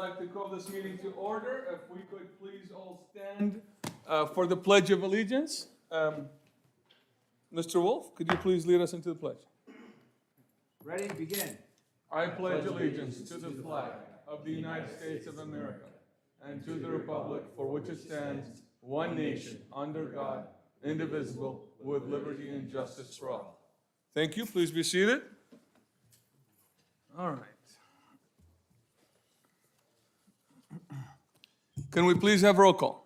like to call this meeting to order. If we could please all stand for the Pledge of Allegiance. Mr. Wolf, could you please lead us into the pledge? Ready, begin. I pledge allegiance to the flag of the United States of America and to the republic for which it stands, one nation, under God, indivisible, with liberty and justice for all. Thank you. Please be seated. All right. Can we please have roll call?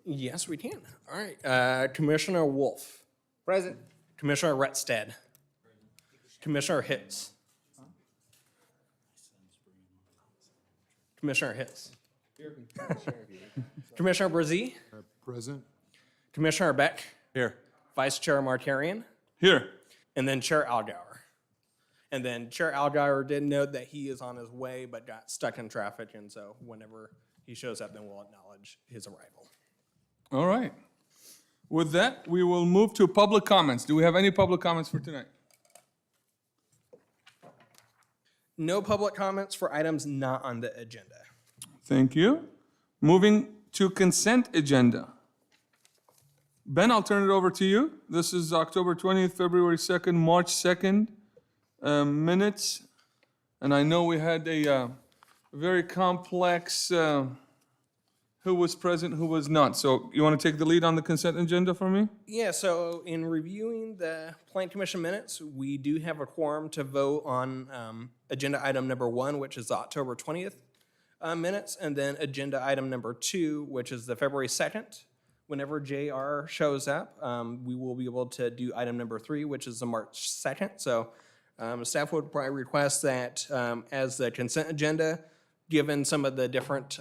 Yes, we can. All right. Commissioner Wolf. Present. Commissioner Rettstead. Commissioner Hitz. Commissioner Hitz. Commissioner Brzee. Present. Commissioner Beck. Here. Vice Chair Martarian. Here. And then Chair Allgaier. And then Chair Allgaier did note that he is on his way but got stuck in traffic, and so whenever he shows up, then we'll acknowledge his arrival. All right. With that, we will move to public comments. Do we have any public comments for tonight? No public comments for items not on the agenda. Thank you. Moving to consent agenda. Ben, I'll turn it over to you. This is October 20th, February 2nd, March 2nd minutes. And I know we had a very complex who was present, who was not. So you want to take the lead on the consent agenda for me? Yeah, so in reviewing the Plan Commission minutes, we do have a quorum to vote on agenda item number 1, which is the October 20th minutes, and then agenda item number 2, which is the February 2nd. Whenever JR shows up, we will be able to do item number 3, which is the March 2nd. So staff would probably request that as the consent agenda, given some of the different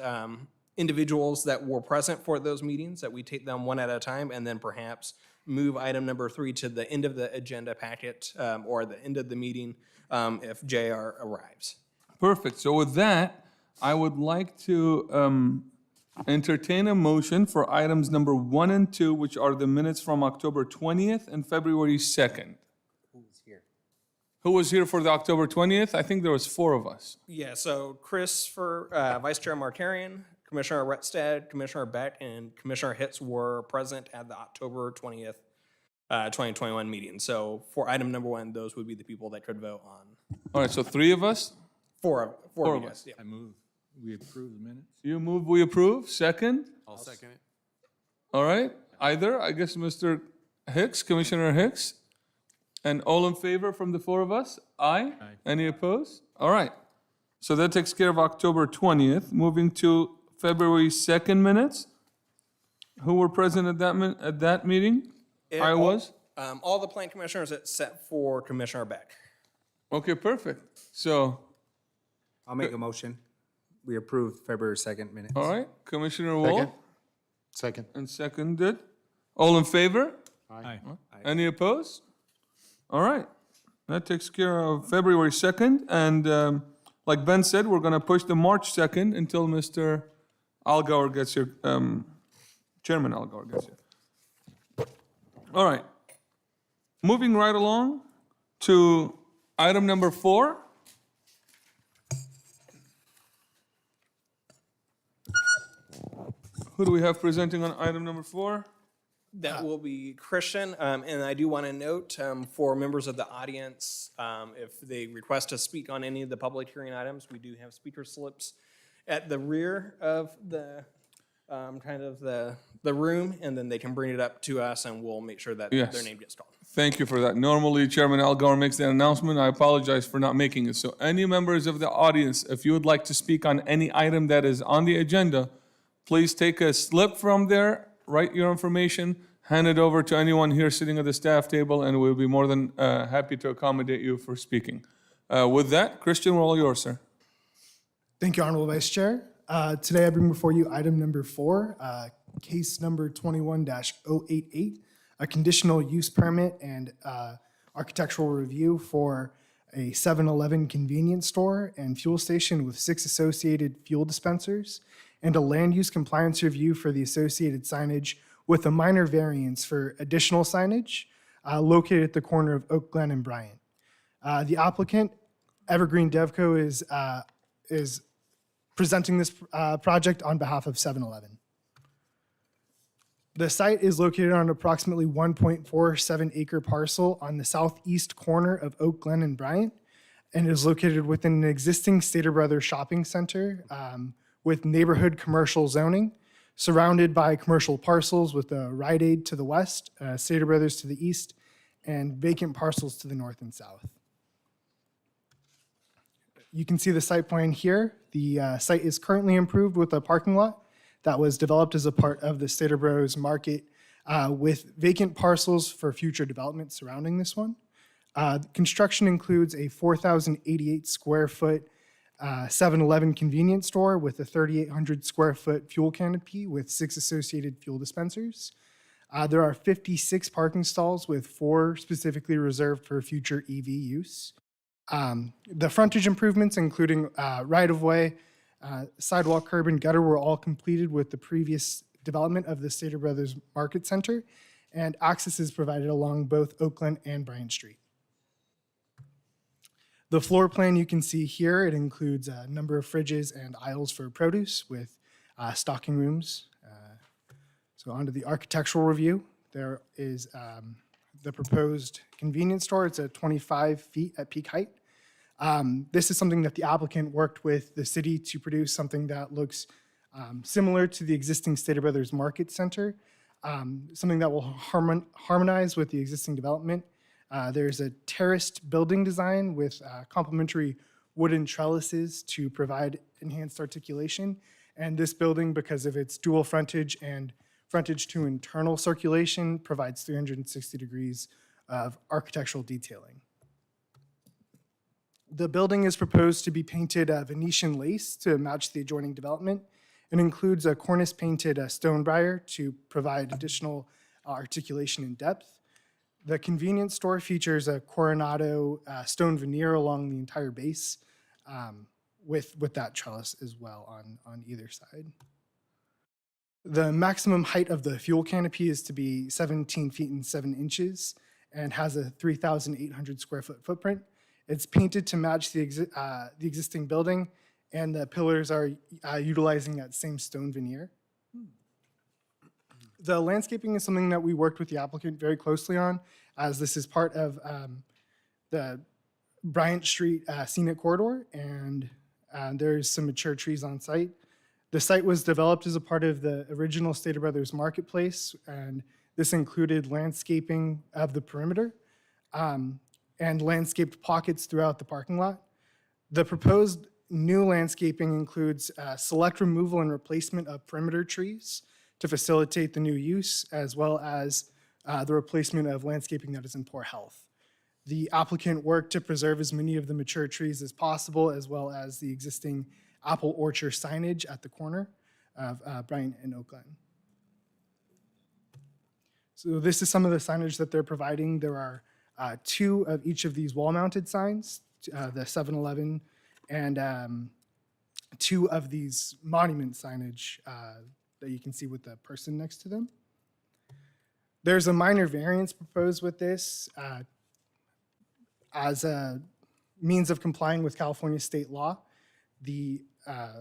individuals that were present for those meetings, that we take them one at a time, and then perhaps move item number 3 to the end of the agenda packet or the end of the meeting if JR arrives. Perfect. So with that, I would like to entertain a motion for items number 1 and 2, which are the minutes from October 20th and February 2nd. Who was here for the October 20th? I think there was 4 of us. Yeah, so Chris for Vice Chair Martarian, Commissioner Rettstead, Commissioner Beck, and Commissioner Hitz were present at the October 20th, 2021 meeting. So for item number 1, those would be the people that could vote on. All right, so 3 of us? Four of of us. us. Yeah. I move we approve the minutes. You move, we approve. Second? I'll second it. All right, either, I guess Mr. Hicks, Commissioner Hicks. And all in favor from the 4 of us? Aye? Aye. Any opposed? All right. So that takes care of October 20th. Moving to February 2nd minutes. Who were present at that meeting? I was. All the plan commissioners except for Commissioner Beck. Okay, perfect. So, I'll make a motion. We approve February 2nd minutes. all right, Commissioner Wolf, Second. and seconded. All in favor? Aye. Any opposed? All right, that takes care of February 2nd, and like Ben said, we're gonna push the March 2nd until Mr. Allgaier gets here, Chairman Allgaier gets here. All right, moving right along to item number 4. Who do we have presenting on item number 4? That will be Christian, and I do want to note for members of the audience, if they request to speak on any of the public hearing items, we do have speaker slips at the rear of the the room, and then they can bring it up to us, and we'll make sure that Yes. their name gets called. Thank you for that. Normally, Chairman Allgaier makes that announcement. I apologize for not making it. So any members of the audience, if you would like to speak on any item that is on the agenda, please take a slip from there, write your information, hand it over to anyone here sitting at the staff table, and we'll be more than happy to accommodate you for speaking. With that, Christian, we're all yours, sir. Thank you, Honorable Vice Chair. Today I bring before you item number 4, case number 21-088, a conditional use permit and architectural review for a 7-Eleven convenience store and fuel station with 6 associated fuel dispensers, and a land use compliance review for the associated signage with a minor variance for additional signage located at the corner of Oak Glen and Bryant. The applicant, Evergreen Devco, is presenting this project on behalf of 7-Eleven. The site is located on approximately 1.47 acre parcel on the southeast corner of Oak Glen and Bryant, and is located within an existing Stater Brothers shopping center with neighborhood commercial zoning, surrounded by commercial parcels with a Rite Aid to the west, Stater Brothers to the east, and vacant parcels to the north and south. You can see the site plan here. The site is currently improved with a parking lot that was developed as a part of the Stater Bros market with vacant parcels for future development surrounding this one. Construction includes a 4,088 square foot 7-Eleven convenience store with a 3,800 square foot fuel canopy with 6 associated fuel dispensers. There are 56 parking stalls with 4 specifically reserved for future EV use. The frontage improvements, including right-of-way, sidewalk, curb, and gutter, were all completed with the previous development of the Stater Brothers Market Center, and access is provided along both Oakland and Bryant Street. The floor plan you can see here, it includes a number of fridges and aisles for produce with stocking rooms. So onto the architectural review. There is the proposed convenience store. It's at 25 feet at peak height. This is something that the applicant worked with the city to produce something that looks similar to the existing Stater Brothers Market Center, something that will harmonize with the existing development. There's a terraced building design with complementary wooden trellises to provide enhanced articulation. And this building, because of its dual frontage and frontage to internal circulation, provides 360 degrees of architectural detailing. The building is proposed to be painted Venetian lace to match the adjoining development. It includes a cornice-painted stonebriar to provide additional articulation and depth. The convenience store features a Coronado stone veneer along the entire base with that trellis as well on either side. The maximum height of the fuel canopy is to be 17 feet and 7 inches and has a 3,800 square foot footprint. It's painted to match the existing building, and the pillars are utilizing that same stone veneer. The landscaping is something that we worked with the applicant very closely on, as this is part of the Bryant Street scenic corridor, and there's some mature trees on site. The site was developed as a part of the original Stater Brothers Marketplace, and this included landscaping of the perimeter and landscaped pockets throughout the parking lot. The proposed new landscaping includes select removal and replacement of perimeter trees to facilitate the new use, as well as the replacement of landscaping that is in poor health. The applicant worked to preserve as many of the mature trees as possible, as well as the existing apple orchard signage at the corner of Bryant and Oakland. So this is some of the signage that they're providing. There are 2 of each of these wall-mounted signs, the 7-Eleven, and 2 of these monument signage that you can see with the person next to them. There's a minor variance proposed with this as a means of complying with California state law. The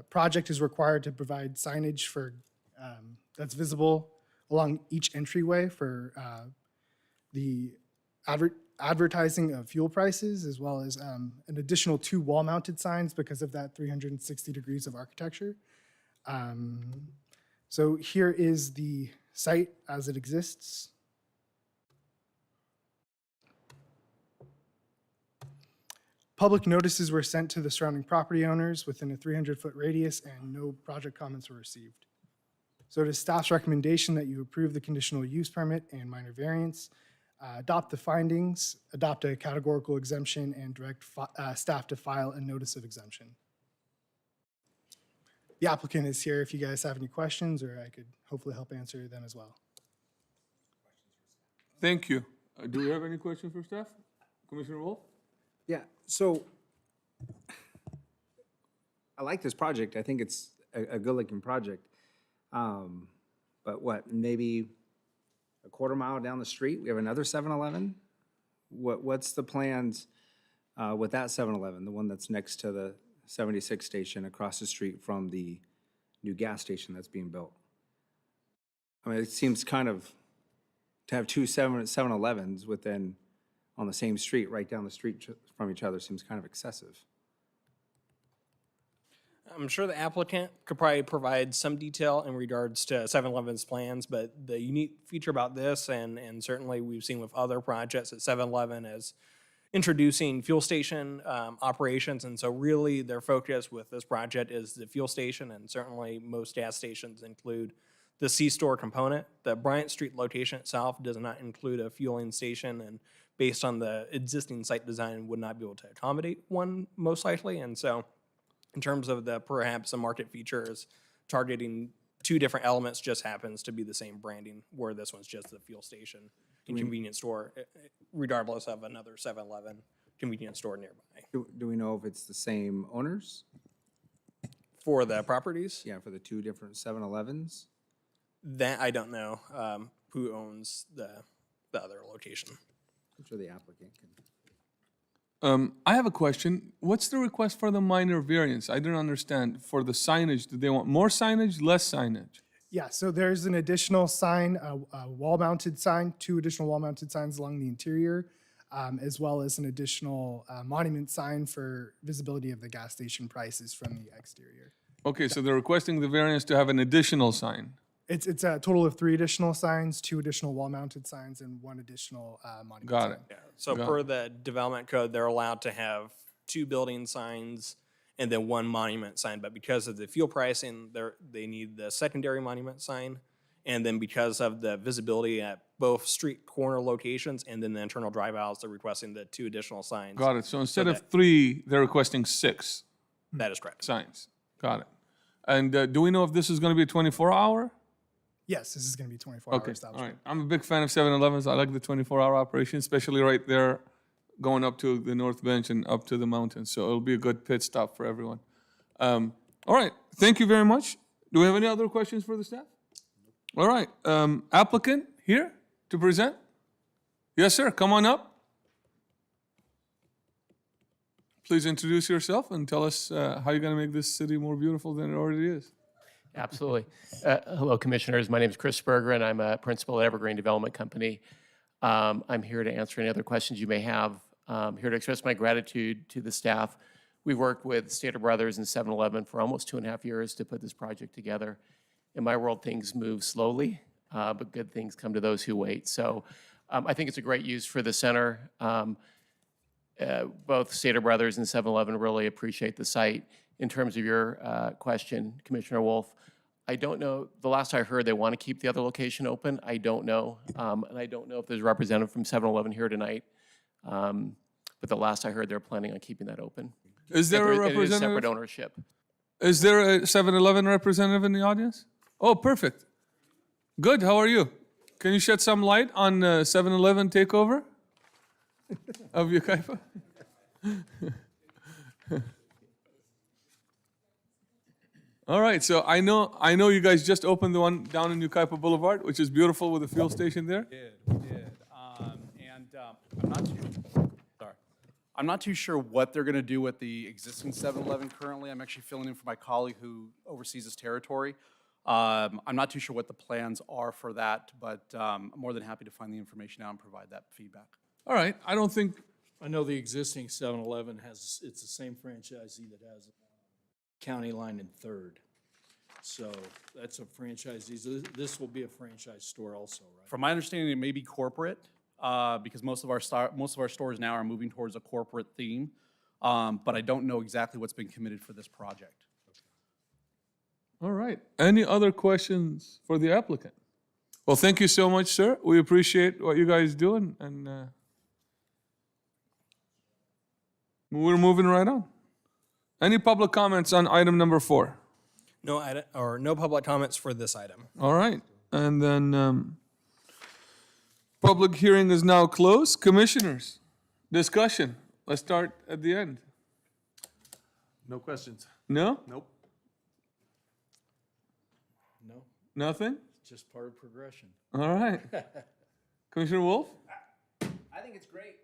project is required to provide signage for that's visible along each entryway for the advertising of fuel prices, as well as an additional 2 wall-mounted signs because of that 360 degrees of architecture. So here is the site as it exists. Public notices were sent to the surrounding property owners within a 300-foot radius, and no project comments were received. So it is staff's recommendation that you approve the conditional use permit and minor variance, adopt the findings, adopt a categorical exemption, and direct staff to file a notice of exemption. The applicant is here if you guys have any questions, or I could hopefully help answer them as well. Thank you. Do we have any questions for staff? Commissioner Wolf? Yeah, so I like this project. I think it's a good-looking project. But what, maybe a quarter mile down the street, we have another 7-Eleven? What's the plans with that 7-Eleven, the one that's next to the 76 station across the street from the new gas station that's being built. I mean, it seems kind of, to have two 7-Elevens within, on the same street, right down the street from each other, seems kind of excessive. I'm sure the applicant could probably provide some detail in regards to 7-Eleven's plans, but the unique feature about this, and certainly we've seen with other projects at 7-Eleven, is introducing fuel station operations. And so really their focus with this project is the fuel station, and certainly most gas stations include the C-store component. The Bryant Street location itself does not include a fueling station, and based on the existing site design would not be able to accommodate one most likely. And so in terms of the perhaps a market features targeting two different elements, just happens to be the same branding, where this one's just the fuel station and convenience store, regardless of another 7-Eleven convenience store nearby. Do we know if it's the same owners? For the properties, Yeah, for the two different 7-Elevens? that I don't know who owns the other location. I'm sure the applicant can. I have a question. What's the request for the minor variance? I don't understand. For the signage, do they want more signage, less signage? Yeah, so there's an additional sign, a wall-mounted sign, 2 additional wall-mounted signs along the interior, as well as an additional monument sign for visibility of the gas station prices from the exterior. Okay, so they're requesting the variance to have an additional sign. It's a total of 3 additional signs, 2 additional wall-mounted signs, and 1 additional monument Got sign. it. Yeah. So per the development code, they're allowed to have 2 building signs and then 1 monument sign. But because of the fuel pricing, they need the secondary monument sign. And then because of the visibility at both street corner locations and then the internal drive aisles, they're requesting the 2 additional signs. Got it. So instead of that- 3, they're requesting 6 That is correct. signs. Got it. And do we know if this is going to be a 24-hour? Yes, this is going to be 24-hour Okay, all establishment. right. I'm a big fan of 7-Elevens. I like the 24-hour operation, especially right there going up to the North Bench and up to the mountains. So it'll be a good pit stop for everyone. All right, thank you very much. Do we have any other questions for the staff? All right, applicant here to present? Yes, sir, come on up. Please introduce yourself and tell us how you're going to make this city more beautiful than it already is. Absolutely. Hello, Commissioners. My name is Chris Berger, and I'm a principal at Evergreen Development Company. I'm here to answer any other questions you may have. Here to express my gratitude to the staff. We've worked with Stater Brothers and 7-Eleven for almost 2.5 years to put this project together. In my world, things move slowly, but good things come to those who wait. So I think it's a great use for the center. Both Stater Brothers and 7-Eleven really appreciate the site. In terms of your question, Commissioner Wolf, I don't know, the last I heard, they want to keep the other location open. I don't know, and I don't know if there's a representative from 7-Eleven here tonight, but the last I heard, they're planning on keeping that open. Is there a It is separate representative? ownership. Is there a 7-Eleven representative in the audience? Oh, perfect. Good, how are you? Can you shed some light on 7-Eleven takeover of Yucaipa? All right, so I know you guys just opened the one down in Yucaipa Boulevard, which is beautiful with the fuel station there. We did. I'm not too sure what they're going to do with the existing 7-Eleven currently. I'm actually filling in for my colleague who oversees this territory. I'm not too sure what the plans are for that, but I'm more than happy to find the information out and provide that feedback. All right, I don't think, I know the existing 7-Eleven has, it's the same franchisee that has County Line and Third. So that's a franchisee. This will be a franchise store also, right? From my understanding, it may be corporate because most of our stores now are moving towards a corporate theme, but I don't know exactly what's been committed for this project. all right. Any other questions for the applicant? Well, thank you so much, sir. We appreciate what you guys doing, and we're moving right on. Any public comments on item number 4? No public comments for this item. All right, and then public hearing is now closed. Commissioners, discussion. Let's start at the end. No questions. No? Nope. No, Nothing? just part of progression. All right. Commissioner Wolf? I think it's great.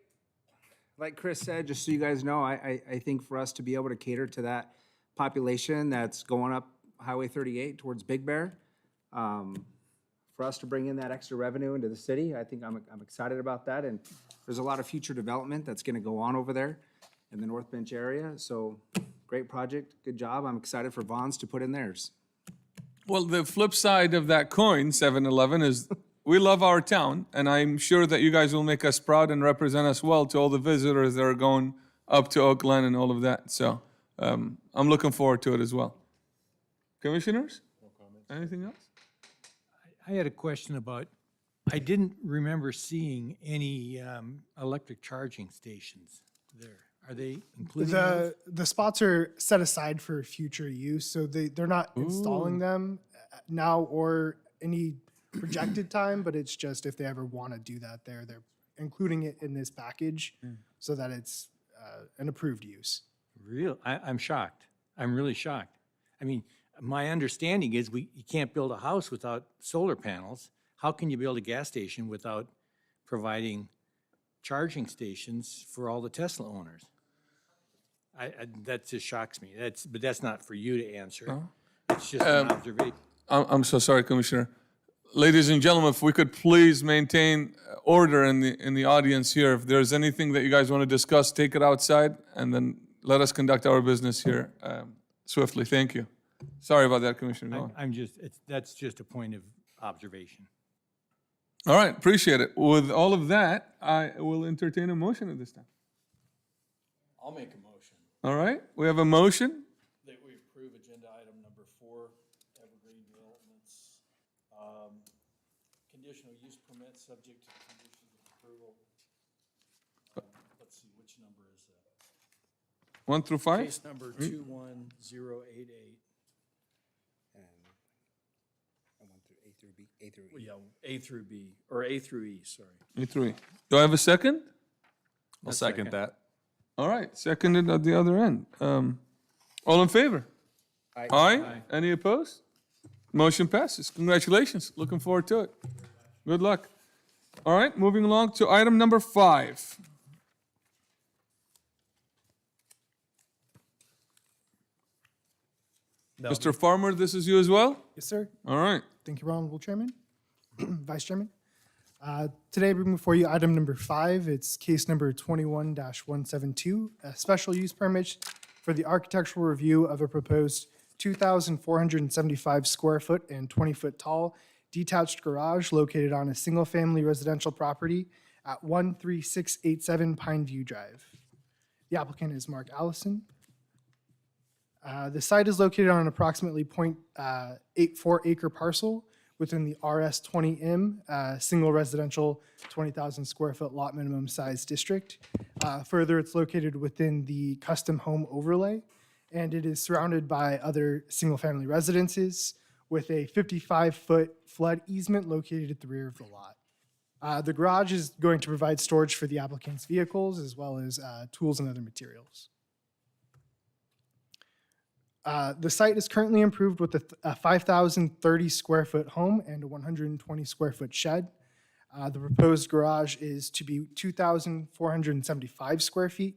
Like Chris said, just so you guys know, I think for us to be able to cater to that population that's going up Highway 38 towards Big Bear, for us to bring in that extra revenue into the city, I think I'm excited about that. And there's a lot of future development that's gonna go on over there in the North Bench area. So great project, good job. I'm excited for Vaughn's to put in theirs. Well, the flip side of that coin, 7-Eleven, is we love our town, and I'm sure that you guys will make us proud and represent us well to all the visitors that are going up to Oakland and all of that. So I'm looking forward to it as well. Commissioners? No comments. Anything else? I had a question about, I didn't remember seeing any electric charging stations there. Are they including those? The spots are set aside for future use, so they're not installing them now or any projected time, but it's just if they ever want to do that they're including it in this package so that it's an approved use. I'm shocked. I'm really shocked. I mean, my understanding is you can't build a house without solar panels. How can you build a gas station without providing charging stations for all the Tesla owners? That just shocks me. But that's not for you to answer. It's just an observation. I'm so sorry, Commissioner. Ladies and gentlemen, if we could please maintain order in the audience here. If there's anything that you guys want to discuss, take it outside, and then let us conduct our business here swiftly. Thank you. Sorry about that, Commissioner. Go on. That's just a point of observation. All right, appreciate it. With all of that, I will entertain a motion at this time. I'll make a motion All right, we have a motion. that we approve agenda item number 4, Evergreen Developments. Conditional use permit subject to the conditions of approval. Let's see, which number is that? 1 through 5? Case number 21088. I went through A through B, A through Well, yeah, A through B, or A through E, sorry. E3. Do I have a second? I'll second that. All right, seconded at the other end. All in favor? Aye. Any opposed? Motion passes. Congratulations. Looking forward to it. Good luck. All right, moving along to item number 5. Mr. Farmer, this is you as well? Yes, sir. All right. Thank you, Honorable Chairman, Vice Chairman. Today, I bring before you item number 5. It's case number 21-172, a special use permit for the architectural review of a proposed 2,475 square foot and 20-foot tall detached garage located on a single-family residential property at 13687 Pine View Drive. The applicant is Mark Allison. The site is located on an approximately 0.84 acre parcel within the RS20M, single residential 20,000 square foot lot minimum size district. Further, it's located within the custom home overlay, and it is surrounded by other single-family residences with a 55-foot flood easement located at the rear of the lot. The garage is going to provide storage for the applicant's vehicles as well as tools and other materials. The site is currently improved with a 5,030 square foot home and a 120 square foot shed. The proposed garage is to be 2,475 square feet,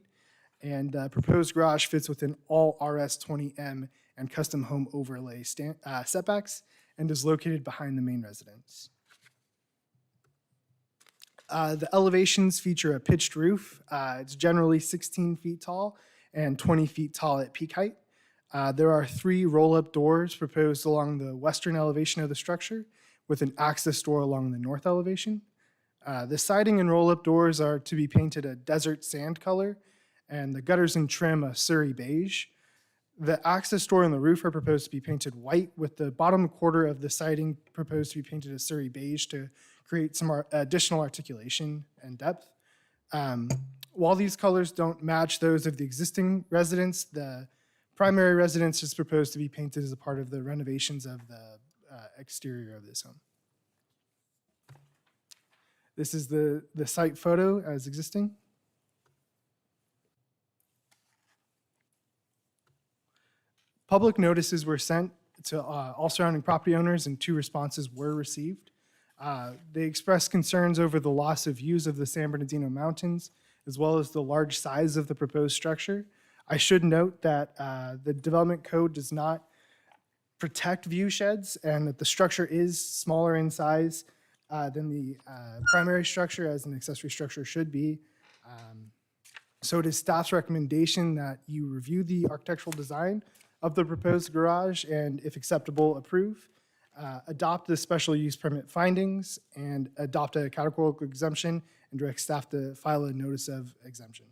and the proposed garage fits within all RS20M and custom home overlay setbacks and is located behind the main residence. The elevations feature a pitched roof. It's generally 16 feet tall and 20 feet tall at peak height. There are 3 roll-up doors proposed along the western elevation of the structure with an access door along the north elevation. The siding and roll-up doors are to be painted a desert sand color, and the gutters and trim a Surrey beige. The access door and the roof are proposed to be painted white, with the bottom quarter of the siding proposed to be painted a Surrey beige to create some additional articulation and depth. While these colors don't match those of the existing residence, the primary residence is proposed to be painted as a part of the renovations of the exterior of this home. This is the site photo as existing. Public notices were sent to all surrounding property owners and 2 responses were received. They expressed concerns over the loss of views of the San Bernardino Mountains, as well as the large size of the proposed structure. I should note that the development code does not protect view sheds, and that the structure is smaller in size than the primary structure, as an accessory structure should be. So it is staff's recommendation that you review the architectural design of the proposed garage and, if acceptable, approve, adopt the special use permit findings, and adopt a categorical exemption, and direct staff to file a notice of exemption.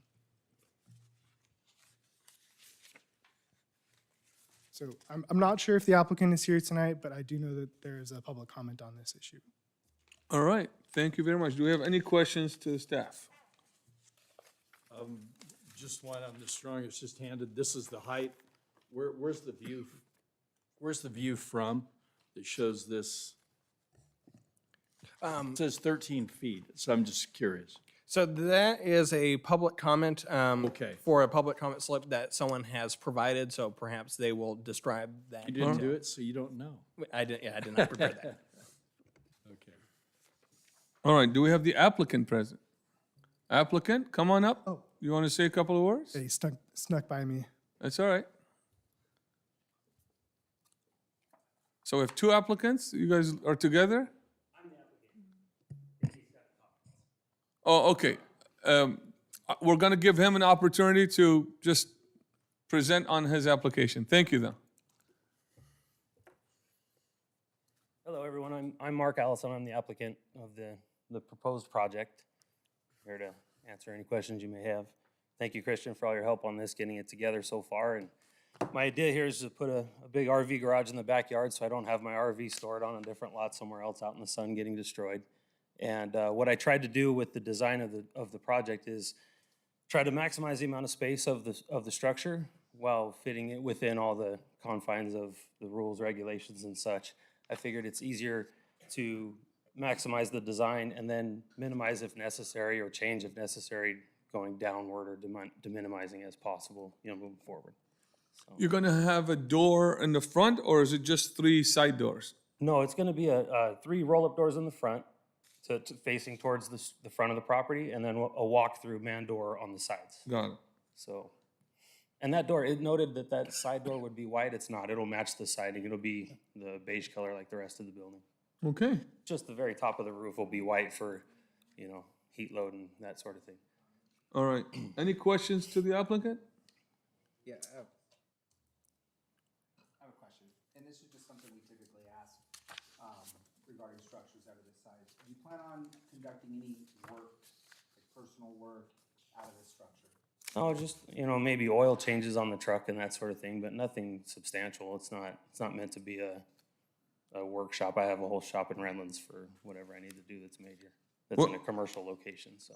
So I'm not sure if the applicant is here tonight, but I do know that there is a public comment on this issue. All right, thank you very much. Do we have any questions to the staff? Just one on the strongest, just handed, this is the height. Where's the view? Where's the view from that shows this? It says 13 feet, so I'm just curious. So that is a public comment Okay. for a public comment slip that someone has provided, so perhaps they will describe that. You didn't do it, so you don't know. I did not prepare that. Okay. All right, do we have the applicant present? Applicant, come on up. Oh. You want to say a couple of words? He snuck by me. That's all right. So we have two applicants, you guys are together? I'm the applicant. Oh, okay. We're going to give him an opportunity to just present on his application. Thank you, though. Hello, everyone. I'm Mark Allison. I'm the applicant of the proposed project. Here to answer any questions you may have. Thank you, Christian, for all your help on this, getting it together so far. And my idea here is to put a big RV garage in the backyard so I don't have my RV stored on a different lot somewhere else out in the sun getting destroyed. And what I tried to do with the design of the project is try to maximize the amount of space of the structure while fitting it within all the confines of the rules, regulations, and such. I figured it's easier to maximize the design and then minimize if necessary, or change if necessary, going downward or minimizing as possible, moving forward. So, You're going to have a door in the front, or is it just 3 side doors? no, it's going to be a 3 roll-up doors in the front, to facing towards the front of the property, and then a walk-through man door on the sides. Got it. So, and that door, it noted that side door would be white. It's not. It'll match the siding. It'll be the beige color like the rest of the building. Okay. Just the very top of the roof will be white for, heat load and that sort of thing. All right. Any questions to the applicant? Yeah, I have a question, and this is just something we typically ask regarding structures out of this size. Do you plan on conducting any work, like personal work, out of this structure? Oh, just, maybe oil changes on the truck and that sort of thing, but nothing substantial. It's not meant to be a workshop. I have a whole shop in Redlands for whatever I need to do that's major. That's in a commercial location, so.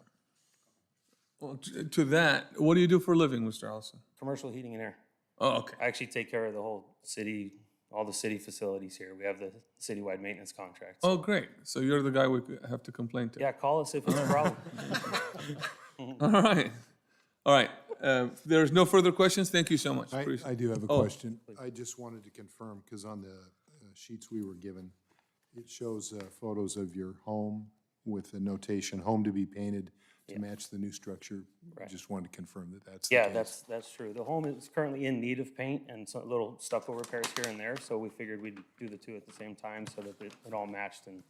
Well, to that, what do you do for a living, Mr. Allison? Commercial heating and air. Oh, okay. I actually take care of the whole city, all the city facilities here. We have the citywide maintenance contracts. Oh, great. So you're the guy we have to complain to. Yeah, call us if it's a problem. All right. All right. There's no further questions. Thank you so much. I do have a Oh. question. I just wanted to confirm, because on the sheets we were given, it shows photos of your home with a notation, home to be painted to match the new structure. I just wanted to confirm that that's the Yeah, case. that's true. The home is currently in need of paint and some little stucco repairs here and there, so we figured we'd do the two at the same time so that it all matched and,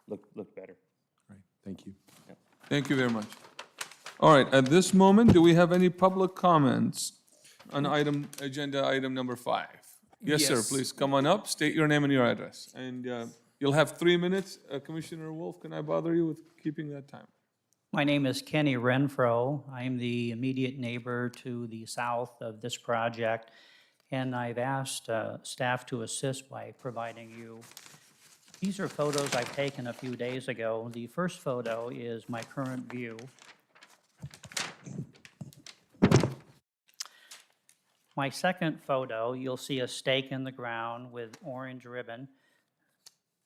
looked better. Right, thank you. Thank you very much. All right. At this moment, do we have any public comments on agenda item number 5? Yes, sir. Yes. Please come on up. State your name and your address. And you'll have 3 minutes. Commissioner Wolf, can I bother you with keeping that time? My name is Kenny Renfro. I'm the immediate neighbor to the south of this project, and I've asked staff to assist by providing you. These are photos I've taken a few days ago. The first photo is my current view. My second photo, you'll see a stake in the ground with orange ribbon.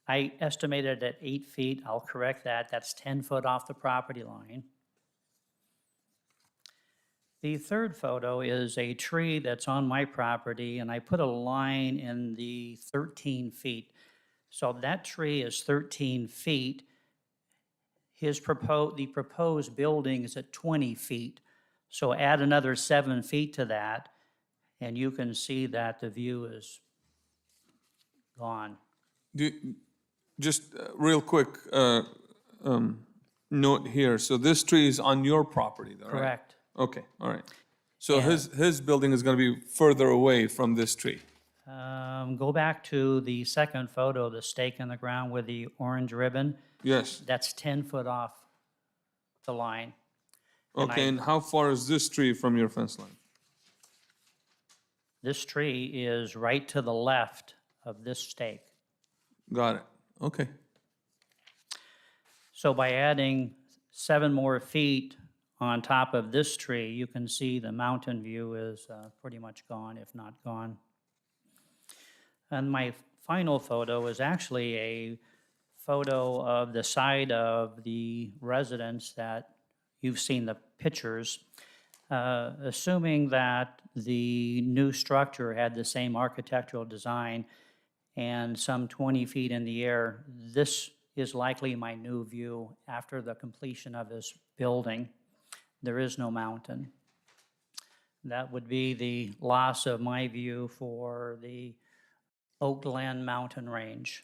I estimated at 8 feet. I'll correct that. That's 10 foot off the property line. The third photo is a tree that's on my property, and I put a line in the 13 feet. So that tree is 13 feet, the proposed building is at 20 feet. So add another 7 feet to that, and you can see that the view is gone. Just real quick note here. So this tree is on your property, though, right? Correct. Okay, all right. So his building is going to be further away from this tree. Go back to the second photo, the stake in the ground with the orange ribbon. Yes. That's 10 foot off the line. And Okay, and how far is this tree from your fence line? This tree is right to the left of this stake. Got it. Okay. So by adding 7 more feet on top of this tree, you can see the mountain view is pretty much gone, if not gone. And my final photo is actually a photo of the side of the residence that you've seen the pictures. Assuming that the new structure had the same architectural design and some 20 feet in the air, this is likely my new view after the completion of this building. There is no mountain. That would be the loss of my view for the Oak Glen mountain range.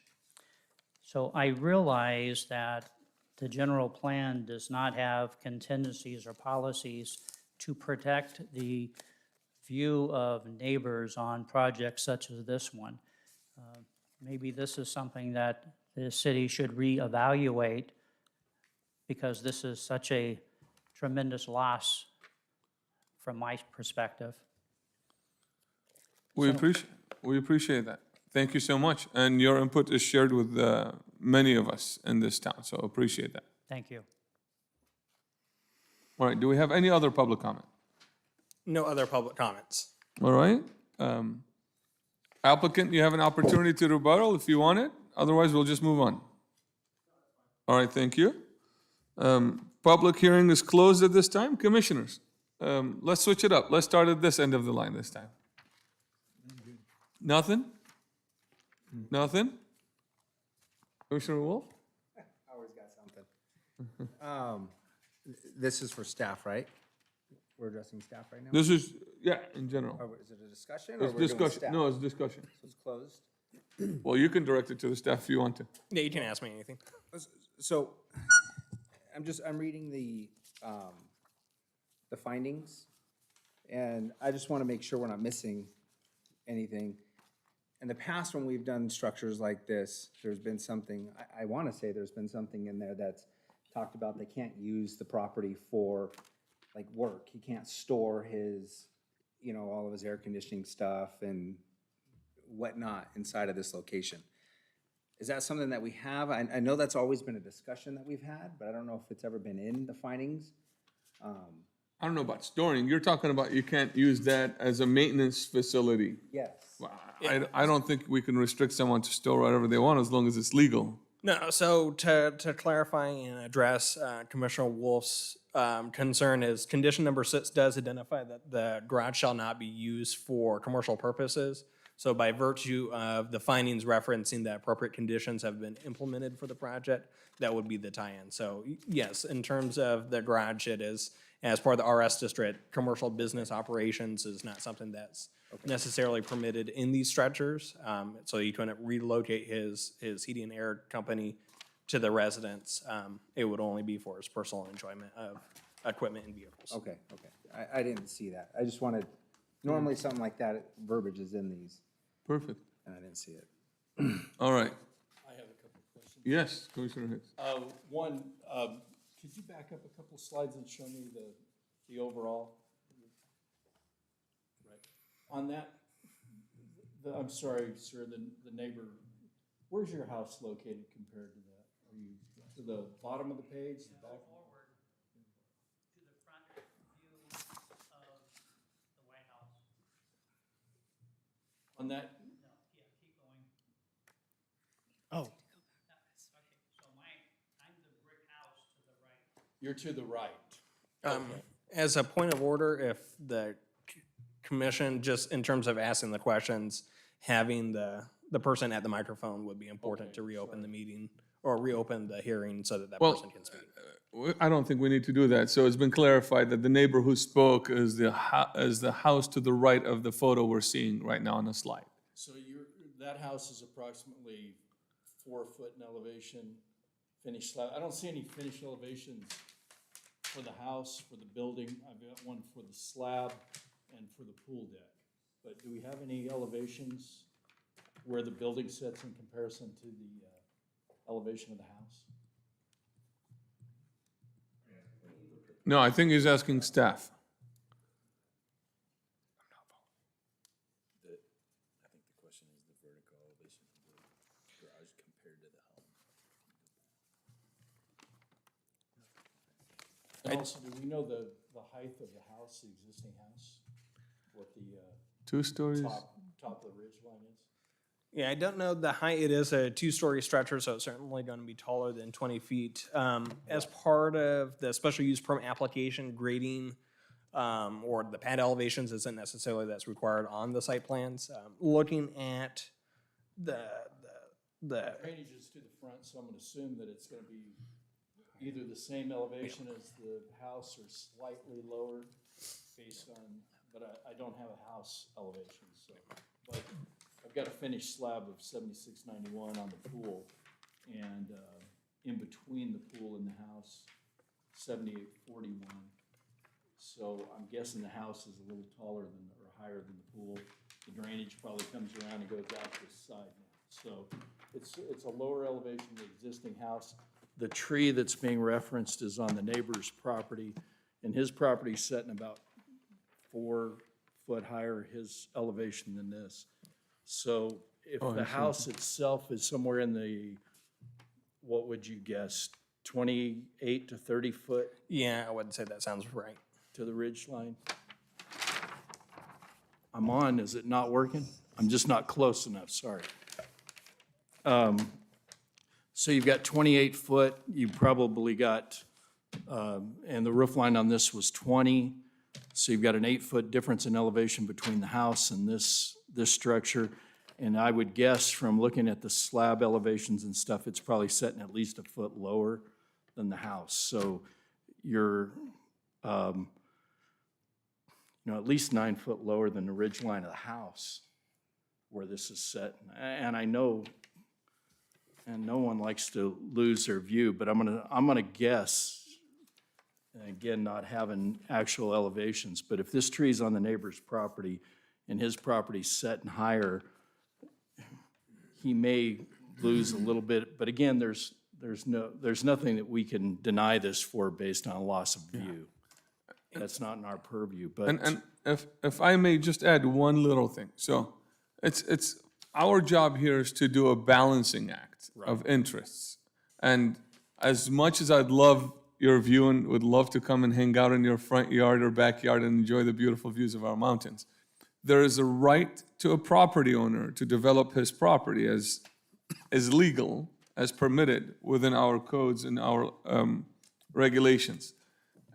So I realize that the general plan does not have contingencies or policies to protect the view of neighbors on projects such as this one. Maybe this is something that the city should reevaluate because this is such a tremendous loss from my perspective. We appreciate that. Thank you so much. And your input is shared with many of us in this town, so appreciate that. Thank you. All right, do we have any other public comment? No other public comments. All right. Applicant, you have an opportunity to rebuttal if you want it. Otherwise, we'll just move on. All right, thank you. Public hearing is closed at this time. Commissioners, let's switch it up. Let's start at this end of the line this time. Nothing? Nothing? Commissioner Wolf? Howard's got something. This is for staff, right? We're addressing staff right now? This is, yeah, in general. Or is it a discussion or It's we're doing discussion. staff? No, it's discussion. So it's closed? Well, you can direct it to the staff if you want to. Yeah, you can ask me anything. So, I'm reading the findings, and I just want to make sure we're not missing anything. In the past, when we've done structures like this, there's been something, I want to say there's been something in there that's talked about they can't use the property for, like, work. He can't store his, all of his air conditioning stuff and whatnot inside of this location. Is that something that we have? I know that's always been a discussion that we've had, but I don't know if it's ever been in the findings. I don't know about storing. You're talking about you can't use that as a maintenance facility. Yes. Well, I don't think we can restrict someone to store whatever they want as long as it's legal. No, so to clarify and address Commissioner Wolf's concern is condition number 6 does identify that the garage shall not be used for commercial purposes. So by virtue of the findings referencing that appropriate conditions have been implemented for the project, that would be the tie-in. So yes, in terms of the garage, it is, as part of the RS district, commercial business operations is not something that's necessarily permitted in these structures. So you can relocate his heating and air company to the residence. It would only be for his personal enjoyment of equipment and vehicles. Okay. I didn't see that. I just wanted, normally something like that, verbiage is in these, Perfect. and I didn't see it. All right. I have a couple of questions. Yes, Commissioner Hicks. One, could you back up a couple slides and show me the overall? Right. On that, I'm sorry, sir, the neighbor, where's your house located compared to that? Are you to the bottom of the page, the back? Forward to the front view of the White House. On that, No, yeah, keep going. Oh, Okay, so I'm the brick house to the right. you're to the right. As a point of order, if the commission, just in terms of asking the questions, having the person at the microphone would be important to reopen the meeting or reopen the hearing so that that Well, person can speak. I don't think we need to do that. So it's been clarified that the neighbor who spoke is the house to the right of the photo we're seeing right now on the slide. So that house is approximately 4 foot in elevation, finished slab. I don't see any finished elevations for the house, for the building. I've got one for the slab and for the pool deck. But do we have any elevations where the building sits in comparison to the elevation of the house? No, I think he's asking staff. And also, do we know the height of the house, the existing house? What the 2 stories? top of the ridge line is? Yeah, I don't know the height. It is a 2-story structure, so it's certainly going to be taller than 20 feet. As part of the special use permit application, grading or the pad elevations isn't necessarily that's required on the site plans. Looking at the Drainage is to the front, so I'm gonna assume that it's gonna be either the same elevation as the house or slightly lower based on, but I don't have a house elevation, so. But I've got a finished slab of 7691 on the pool, and in between the pool and the house, 7841. So I'm guessing the house is a little taller than, or higher than the pool. The drainage probably comes around and goes out this side now. So it's a lower elevation than the existing house. The tree that's being referenced is on the neighbor's property, and his property's setting about 4 foot higher, his elevation than this. So if the house itself is somewhere in the, what would you guess, 28 to 30 foot yeah, I wouldn't say that sounds right. to the ridge line? I'm on, is it not working? I'm just not close enough, sorry. So you've got 28 foot, you've probably got, and the roof line on this was 20. So you've got an 8-foot difference in elevation between the house and this structure. And I would guess from looking at the slab elevations and stuff, it's probably setting at least a foot lower than the house. So you're, at least 9 foot lower than the ridge line of the house where this is set. And I know, and no one likes to lose their view, but I'm gonna guess, and again, not having actual elevations, but if this tree's on the neighbor's property and his property's set and higher, he may lose a little bit, but again, there's nothing that we can deny this for based on loss of view. That's not in our purview, but. And if I may just add one little thing. So it's our job here is to do a balancing act of interests. And as much as I'd love your view and would love to come and hang out in your front yard or backyard and enjoy the beautiful views of our mountains, there is a right to a property owner to develop his property as legal, as permitted within our codes and our regulations.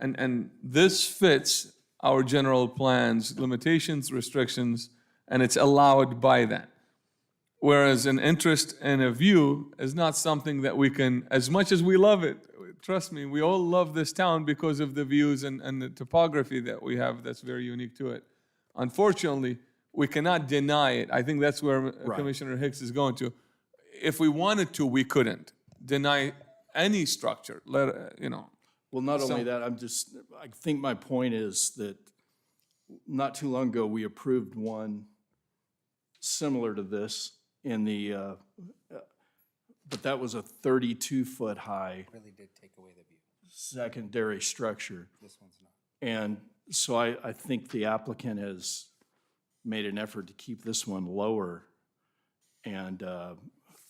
And this fits our general plans, limitations, restrictions, and it's allowed by that. Whereas an interest and a view is not something that we can, as much as we love it, trust me, we all love this town because of the views and the topography that we have that's very unique to it. Unfortunately, we cannot deny it. I think that's where Commissioner Hicks is going to. If we wanted to, we couldn't deny any structure, Well, not only that, I think my point is that not too long ago, we approved one similar to this in the, but that was a 32-foot high Really did take away the view. secondary structure. This one's not. And so I think the applicant has made an effort to keep this one lower. And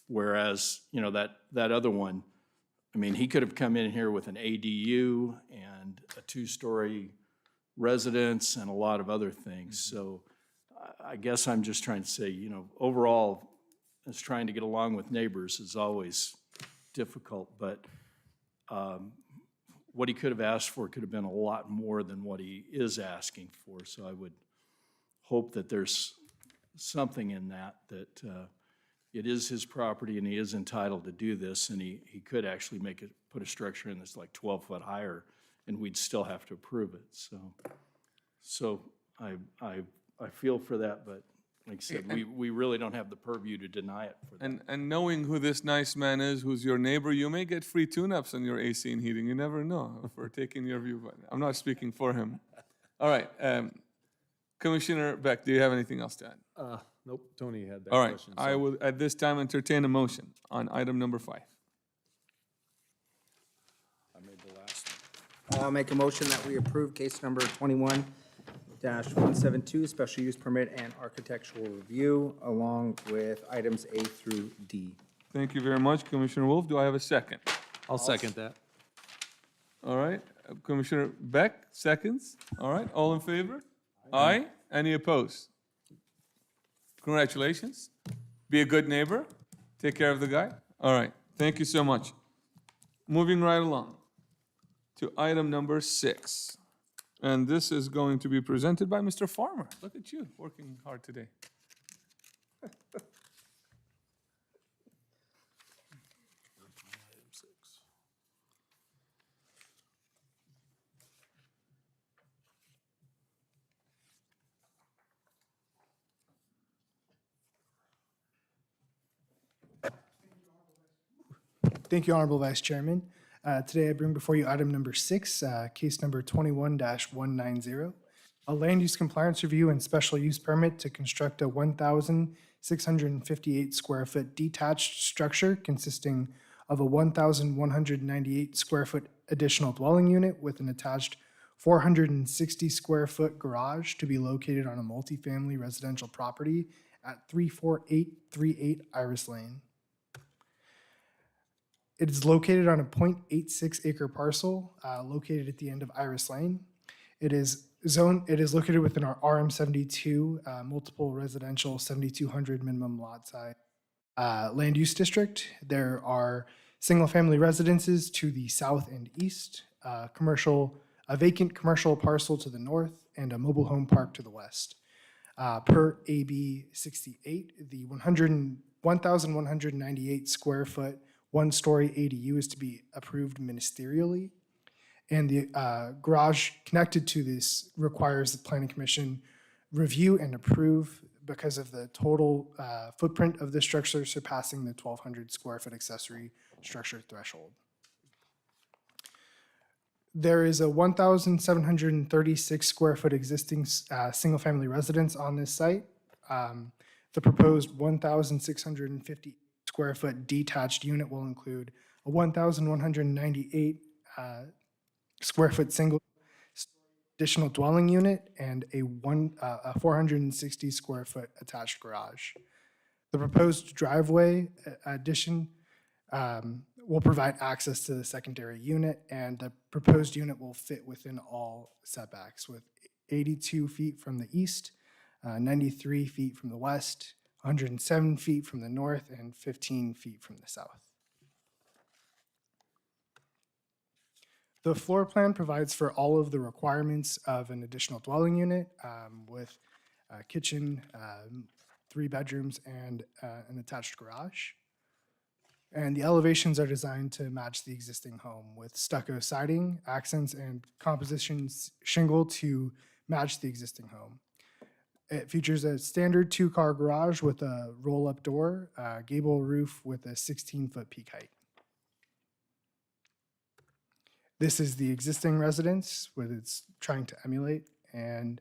whereas, that other one, I mean, he could have come in here with an ADU and a 2-story residence and a lot of other things. So I guess I'm just trying to say, overall, is trying to get along with neighbors is always difficult, but what he could have asked for could have been a lot more than what he is asking for. So I would hope that there's something in that it is his property and he is entitled to do this, and he could actually put a structure in that's like 12 foot higher, and we'd still have to approve it, so I feel for that, but like I said, we really don't have the purview to deny it for that. And knowing who this nice man is, who's your neighbor, you may get free tune-ups on your AC and heating. You never know for taking your view, but I'm not speaking for him. All right, Commissioner Beck, do you have anything else to add? Nope, Tony had that All right, question. I will at this time entertain a motion on item number 5. I made the last one. I'll make a motion that we approve case number 21-172, special use permit and architectural review, along with items A through D. Thank you very much, Commissioner Wolf. Do I have a second? I'll second that. All right, Commissioner Beck, seconds. All right, all in favor? Aye. Any opposed? Congratulations. Be a good neighbor. Take care of the guy. All right, thank you so much. Moving right along to item number 6. And this is going to be presented by Mr. Farmer. Look at you, working hard today. Thank you, Honorable Vice Chairman. Today I bring before you item number 6, case number 21-190, a land use compliance review and special use permit to construct a 1,658 square foot detached structure consisting of a 1,198 square foot additional dwelling unit with an attached 460 square foot garage to be located on a multifamily residential property at 34838 Iris Lane. It is located on a 0.86 acre parcel located at the end of Iris Lane. It is located within our RM72 multiple residential 7,200 minimum lot size land use district. There are single-family residences to the south and east, a vacant commercial parcel to the north, and a mobile home park to the west. Per AB 68, the 1,198 square foot one-story ADU is to be approved ministerially, and the garage connected to this requires the Planning Commission review and approve because of the total footprint of the structure surpassing the 1,200 square foot accessory structure threshold. There is a 1,736 square foot existing single-family residence on this site. The proposed 1,650 square foot detached unit will include a 1,198 square foot single additional dwelling unit and a 460 square foot attached garage. The proposed driveway addition will provide access to the secondary unit, and the proposed unit will fit within all setbacks with 82 feet from the east, 93 feet from the west, 107 feet from the north, and 15 feet from the south. The floor plan provides for all of the requirements of an additional dwelling unit with a kitchen, 3 bedrooms, and an attached garage. And the elevations are designed to match the existing home with stucco siding, accents, and composition shingle to match the existing home. It features a standard 2-car garage with a roll-up door, gable roof with a 16-foot peak height. This is the existing residence, what it's trying to emulate, and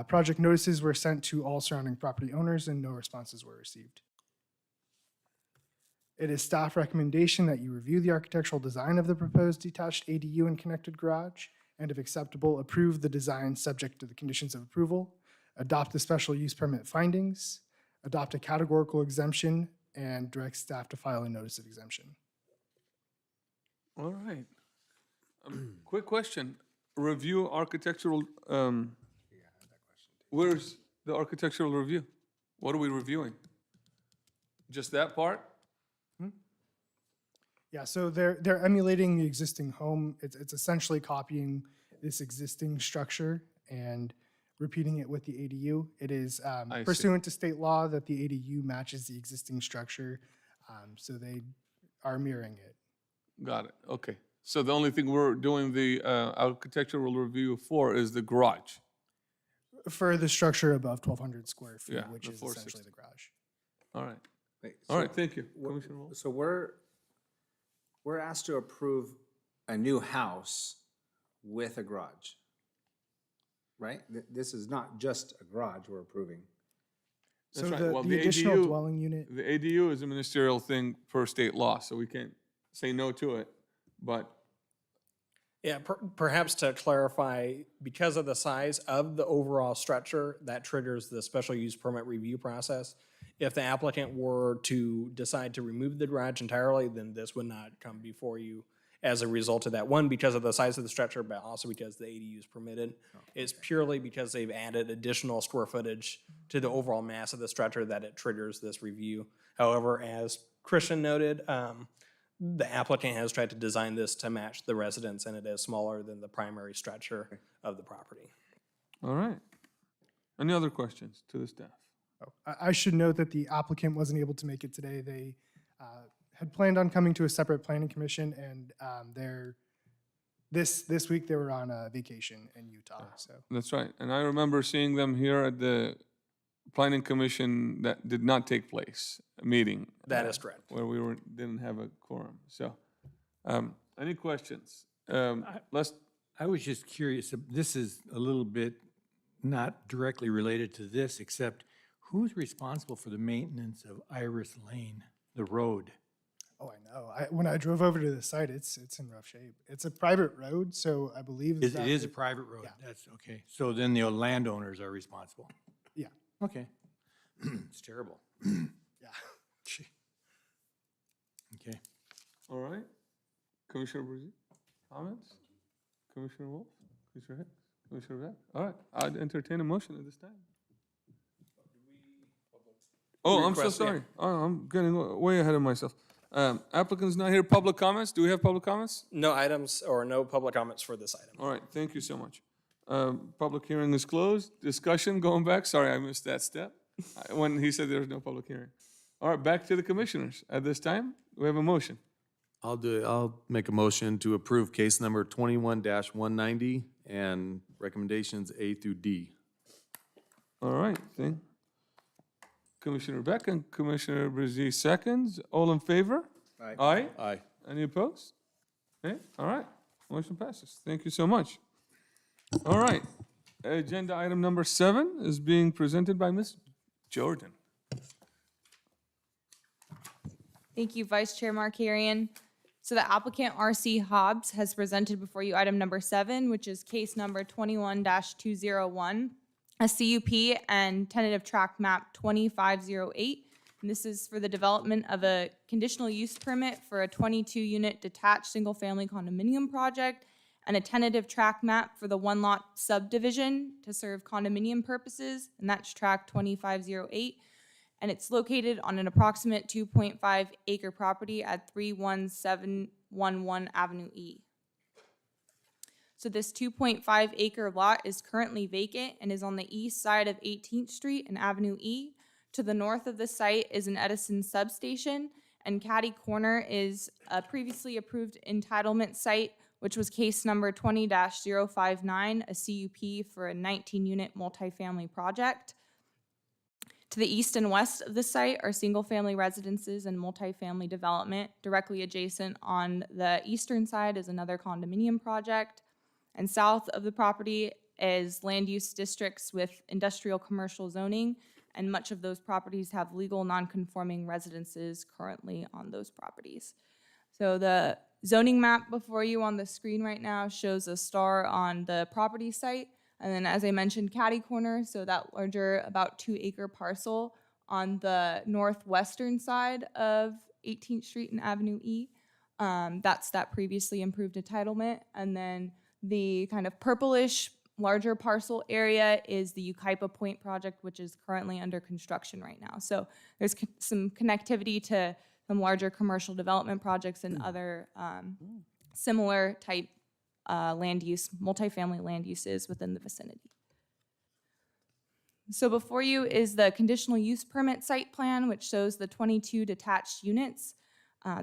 project notices were sent to all surrounding property owners and no responses were received. It is staff recommendation that you review the architectural design of the proposed detached ADU and connected garage, and if acceptable, approve the design subject to the conditions of approval, adopt the special use permit findings, adopt a categorical exemption, and direct staff to file a notice of exemption. All right. Quick question. Review architectural, where's the architectural review? What are we reviewing? Just that part? Yeah, so they're emulating the existing home. It's essentially copying this existing structure, and repeating it with the ADU. It is see. pursuant to state law that the ADU matches the existing structure, so they are mirroring it. Got it, okay. So the only thing we're doing the architectural review for is the garage. For the structure above 1,200 square feet, Yeah, which the is 460. essentially the garage. All right, Wait, all so right, thank you. we're- Commissioner Wolf? So we're asked to approve a new house with a garage, right? This is not just a garage we're approving. So That's right. Well, the additional dwelling unit, The ADU is a ministerial thing per state law, so we can't say no to it, but Yeah, perhaps to clarify, because of the size of the overall structure, that triggers the special use permit review process. If the applicant were to decide to remove the garage entirely, then this would not come before you as a result of that. One, because of the size of the structure, but also because the ADU is permitted. It's purely because they've added additional square footage to the overall mass of the structure that it triggers this review. However, as Christian noted, the applicant has tried to design this to match the residence, and it is smaller than the primary structure of the property. all right. Any other questions to the staff? I should note that the applicant wasn't able to make it today. They had planned on coming to a separate planning commission, and this week they were on a vacation in Utah, so. That's right, and I remember seeing them here at the planning commission that did not take place, a meeting. That is correct. Where we didn't have a quorum, so. Any questions? Let's, I was just curious, this is a little bit not directly related to this, except who's responsible for the maintenance of Iris Lane, the road? Oh, I know. When I drove over to the site, it's in rough shape. It's a private road, so I believe It is a private road, Yeah. that's okay. So then the landowners are responsible. Yeah, Okay. It's terrible. yeah. Gee. Okay. all right. Commissioner Brzee, comments? Commissioner Wolf, Commissioner Hicks, Commissioner Beck? All right, I'd entertain a motion at this time. Oh, I'm so Request, yeah. sorry. Oh, I'm getting way ahead of myself. Applicant's not here. Public comments? Do we have public comments? No items or no public comments for this item. All right, thank you so much. Public hearing is closed. Discussion, going back. Sorry, I missed that step when he said there was no public hearing. All right, back to the commissioners. At this time, we have a motion. I'll do it. I'll make a motion to approve case number 21-190 and recommendations A through D. All right, thank Commissioner Beck and Commissioner Brzee seconds. All in favor? Aye. Aye? Aye. Any opposed? Okay, all right, motion passes. Thank you so much. All right, agenda item number 7 is being presented by Ms. Jordan. Thank you, Vice Chair Markarian. So the applicant RC Hobbs has presented before you item number 7, which is case number 21-201, a CUP and tentative tract map 2508. And this is for the development of a conditional use permit for a 22-unit detached single-family condominium project and a tentative tract map for the one-lot subdivision to serve condominium purposes, and that's tract 2508. And it's located on an approximate 2.5 acre property at 31711 Avenue E. So this 2.5 acre lot is currently vacant and is on the east side of 18th Street and Avenue E. To the north of the site is an Edison substation, and catty corner is a previously approved entitlement site, which was case number 20-059, a CUP for a 19-unit multifamily project. To the east and west of the site are single-family residences and multifamily development. Directly adjacent on the eastern side is another condominium project. And south of the property is land use districts with industrial commercial zoning, and much of those properties have legal non-conforming residences currently on those properties. So the zoning map before you on the screen right now shows a star on the property site. And then, as I mentioned, catty corner, so that larger about 2 acre parcel on the northwestern side of 18th Street and Avenue E. That's that previously improved entitlement. And then the kind of purplish larger parcel area is the Yucaipa Point project, which is currently under construction right now. So there's some connectivity to some larger commercial development projects and other similar type land use, multifamily land uses within the vicinity. So before you is the conditional use permit site plan, which shows the 22 detached units.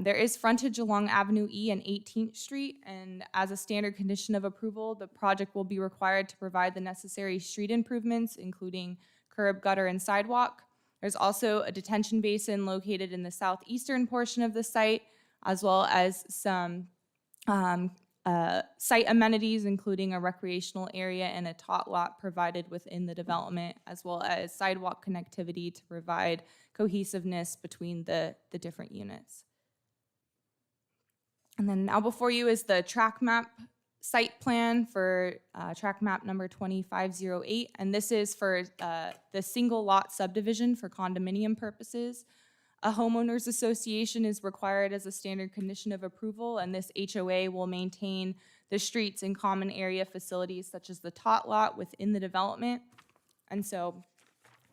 There is frontage along Avenue E and 18th Street, and as a standard condition of approval, the project will be required to provide the necessary street improvements, including curb, gutter, and sidewalk. There's also a detention basin located in the southeastern portion of the site, as well as some site amenities, including a recreational area and a tot lot provided within the development, as well as sidewalk connectivity to provide cohesiveness between the different units. And then now before you is the track map site plan for track map number 2508. And this is for the single lot subdivision for condominium purposes. A homeowners association is required as a standard condition of approval, and this HOA will maintain the streets and common area facilities such as the tot lot within the development. And so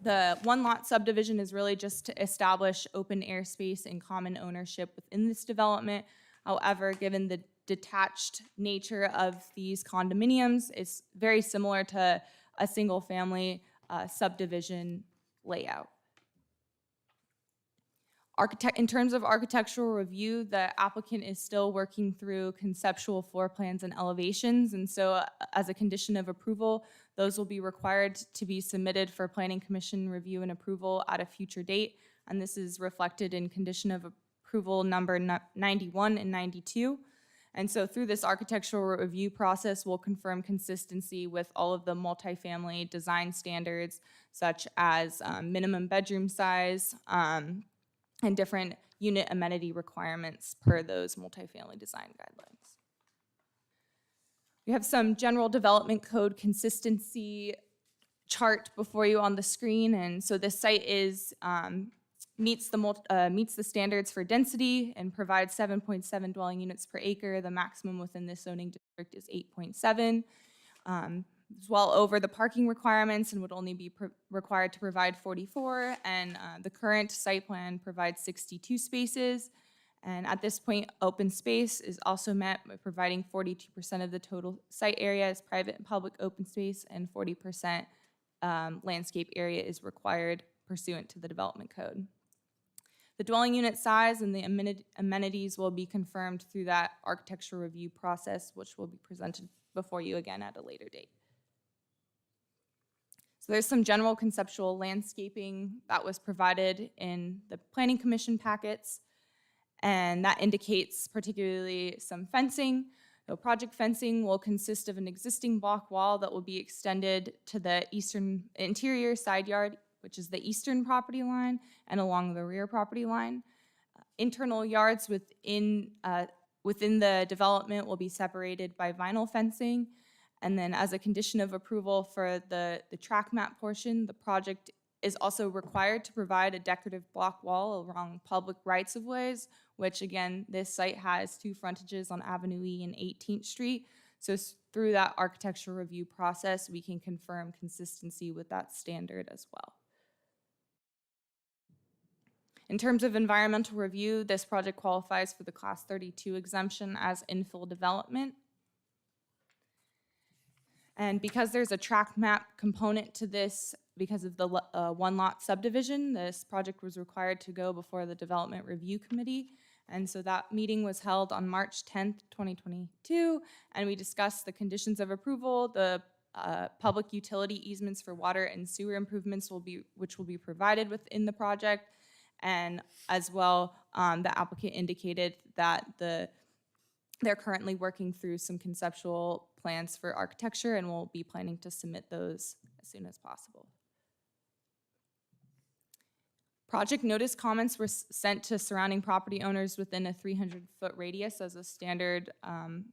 the one lot subdivision is really just to establish open airspace and common ownership within this development. However, given the detached nature of these condominiums, it's very similar to a single family subdivision layout. In terms of architectural review, the applicant is still working through conceptual floor plans and elevations, and so as a condition of approval, those will be required to be submitted for Planning Commission review and approval at a future date, and this is reflected in condition of approval number 91 and 92. And so through this architectural review process, we'll confirm consistency with all of the multifamily design standards, such as minimum bedroom size, and different unit amenity requirements per those multifamily design guidelines. We have some general development code consistency chart before you on the screen, and so this site is meets the standards for density and provides 7.7 dwelling units per acre. The maximum within this zoning district is 8.7. It's well over the parking requirements and would only be required to provide 44, and the current site plan provides 62 spaces. And at this point, open space is also met by providing 42% of the total site area as private and public open space, and 40% landscape area is required pursuant to the development code. The dwelling unit size and the amenities will be confirmed through that architectural review process, which will be presented before you again at a later date. So there's some general conceptual landscaping that was provided in the Planning Commission packets, and that indicates particularly some fencing. So project fencing will consist of an existing block wall that will be extended to the interior side yard, which is the eastern property line, and along the rear property line. Internal yards within the development will be separated by vinyl fencing. And then as a condition of approval for the track map portion, the project is also required to provide a decorative block wall along public rights-of-ways, which again, this site has two frontages on Avenue E and 18th Street. So through that architectural review process, we can confirm consistency with that standard as well. In terms of environmental review, this project qualifies for the Class 32 exemption as infill development. And because there's a track map component to this, because of the one lot subdivision, this project was required to go before the Development Review Committee. And so that meeting was held on March 10th, 2022, and we discussed the conditions of approval, the public utility easements for water and sewer improvements which will be provided within the project, and as well, the applicant indicated that they're currently working through some conceptual plans for architecture and will be planning to submit those as soon as possible. Project notice comments were sent to surrounding property owners within a 300-foot radius as a standard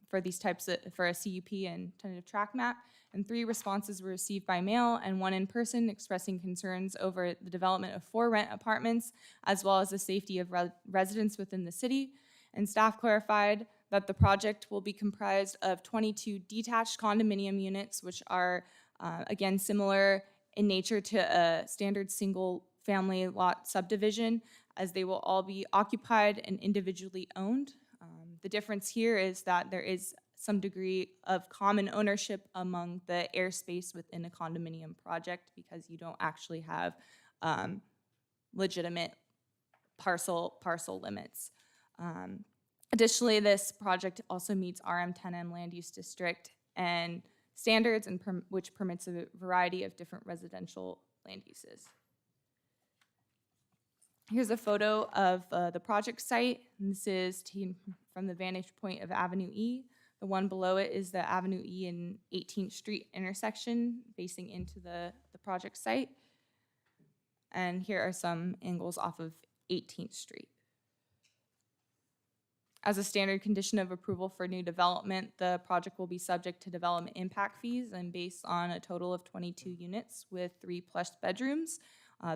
for these types for a CUP and tentative track map. And 3 responses were received by mail and 1 in person, expressing concerns over the development of 4 rent apartments, as well as the safety of residents within the city. And staff clarified that the project will be comprised of 22 detached condominium units, which are, again, similar in nature to a standard single family lot subdivision, as they will all be occupied and individually owned. The difference here is that there is some degree of common ownership among the airspace within a condominium project because you don't actually have legitimate parcel limits. Additionally, this project also meets RM10M land use district and standards, and which permits a variety of different residential land uses. Here's a photo of the project site. And this is taken from the vantage point of Avenue E. The one below it is the Avenue E and 18th Street intersection facing into the project site. And here are some angles off of 18th Street. As a standard condition of approval for new development, the project will be subject to development impact fees and based on a total of 22 units with 3+ bedrooms.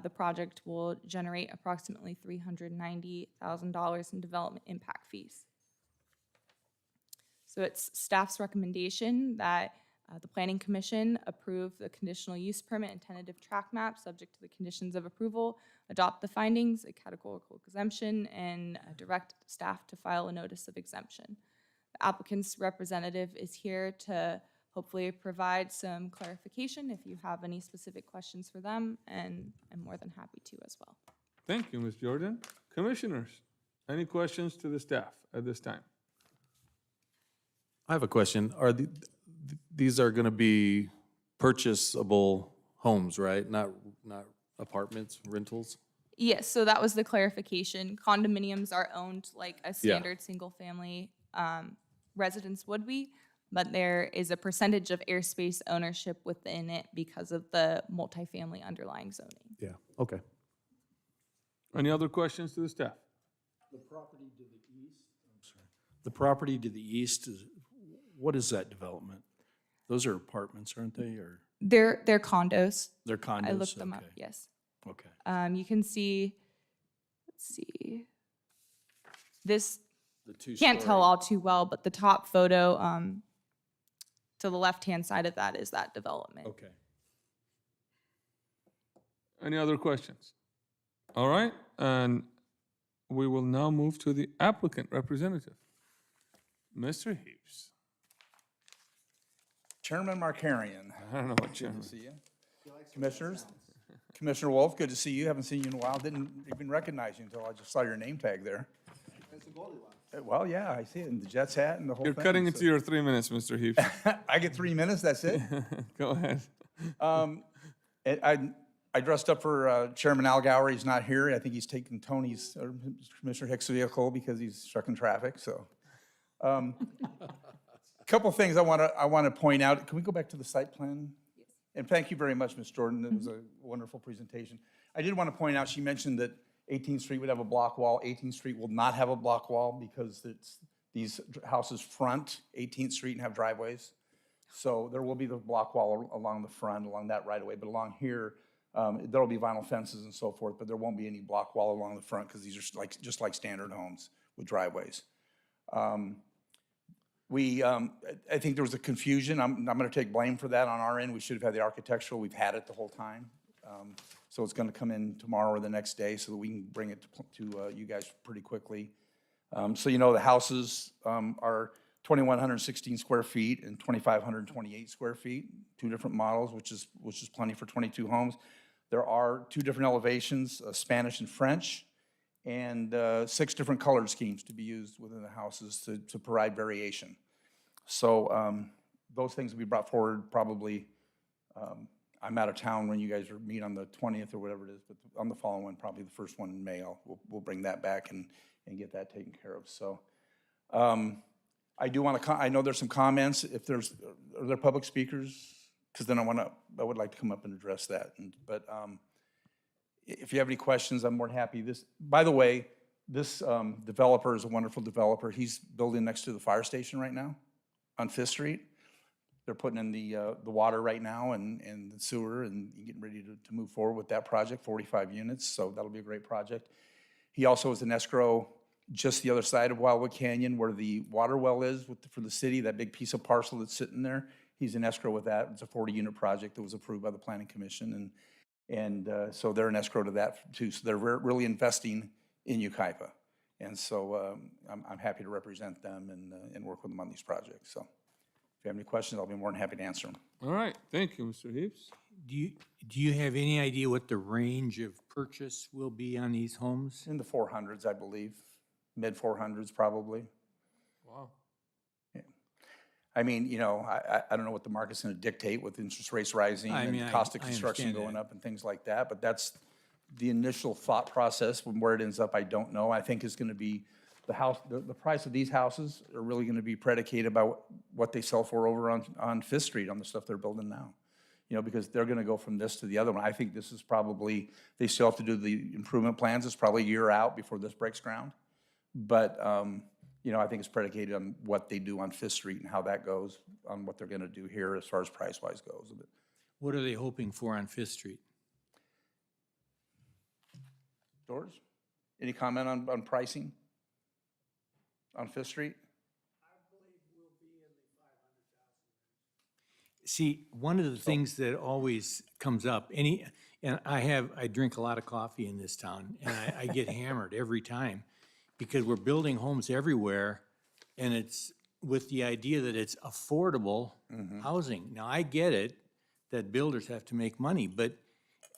The project will generate approximately $390,000 in development impact fees. So it's staff's recommendation that the Planning Commission approve the conditional use permit and tentative track map subject to the conditions of approval, adopt the findings, a categorical exemption, and direct staff to file a notice of exemption. The applicant's representative is here to hopefully provide some clarification if you have any specific questions for them, and I'm more than happy to as well. Thank you, Ms. Jordan. Commissioners, any questions to the staff at this time? I have a question. These are going to be purchasable homes, right? Not apartments, rentals? Yes, so that was the clarification. Condominiums are owned like a standard single-family residence would be, but there is a percentage of airspace ownership within it because of the multifamily underlying zoning. Yeah, okay. Any other questions to the staff? The property to the east, I'm sorry. The property to the east is, what is that development? Those are apartments, aren't they, or? They're condos. They're condos? I looked them up, Okay. yes. Okay. You can see, let's see. This, The two-story. can't tell all too well, but the top photo to the left-hand side of that is that development. Okay. Any other questions? All right, and we will now move to the applicant representative, Mr. Heaps. Chairman Markarian. I don't know what chairman. Good to see you. Commissioners, Commissioner Wolf, good to see you. Haven't seen you in a while. Didn't even recognize you until I just saw your name tag there. Well, yeah, I see it in the Jets hat and the whole You're thing. cutting into your 3 minutes, Mr. Heaps. I get 3 minutes, that's it? Go ahead. I dressed up for Chairman Al Gower. He's not here. I think he's taking Tony's, or Commissioner Hicks' vehicle because he's stuck in traffic, so. Couple things I want to point out. Can we go back to the site plan? Yes. And thank you very much, Ms. Jordan. It was a wonderful presentation. I did want to point out, she mentioned that 18th Street would have a block wall. 18th Street will not have a block wall because these houses front 18th Street and have driveways. So there will be the block wall along the front, along that right of way, but along here, there'll be vinyl fences and so forth, but there won't be any block wall along the front because these are just like standard homes with driveways. I think there was a confusion. I'm going to take blame for that on our end. We should have had the architectural. We've had it the whole time. So it's going to come in tomorrow or the next day so that we can bring it to you guys pretty quickly. So you know the houses are 2,116 square feet and 2,528 square feet, two different models, which is plenty for 22 homes. There are two different elevations, Spanish and French, and 6 different color schemes to be used within the houses to provide variation. So those things will be brought forward probably, I'm out of town when you guys meet on the 20th or whatever it is, but on the following one, probably the first one in May, we'll bring that back and get that taken care of. So I do want to, I know there's some comments. If are there public speakers? Because then I would like to come up and address that. But if you have any questions, I'm more than happy. By the way, this developer is a wonderful developer. He's building next to the fire station right now on 5th Street. They're putting in the water right now and the sewer and getting ready to move forward with that project, 45 units, so that'll be a great project. He also is an escrow just the other side of Wildwood Canyon where the water well is for the city, that big piece of parcel that's sitting there. He's an escrow with that. It's a 40-unit project that was approved by the Planning Commission, and so they're an escrow to that too. So they're really investing in Yucaipa. And so I'm happy to represent them and work with them on these projects. So if you have any questions, I'll be more than happy to answer them. All right, thank you, Mr. Heaps. Do you have any idea what the range of purchase will be on these homes? In the 400s, I believe, mid 400s probably. Wow. I mean, you know, I don't know what the market's going to dictate with interest rates rising I mean, and the cost of I construction understand going that. up and things like that, but that's the initial thought process. From where it ends up, I don't know. I think it's going to be the price of these houses are really going to be predicated by what they sell for over on Fifth Street on the stuff they're building now. You know, because they're going to go from this to the other one. I think this is probably, they still have to do the improvement plans. It's probably a year out before this breaks ground. But, you know, I think it's predicated on what they do on Fifth Street and how that goes, on what they're going to do here as far as price-wise goes. But What are they hoping for on Fifth Street? Doors, any comment on pricing on Fifth Street? See, one of the things that always comes up, and I drink a lot of coffee in this town, and I get hammered every time because we're building homes everywhere, and it's with the idea that it's affordable housing. Now, I get it that builders have to make money, but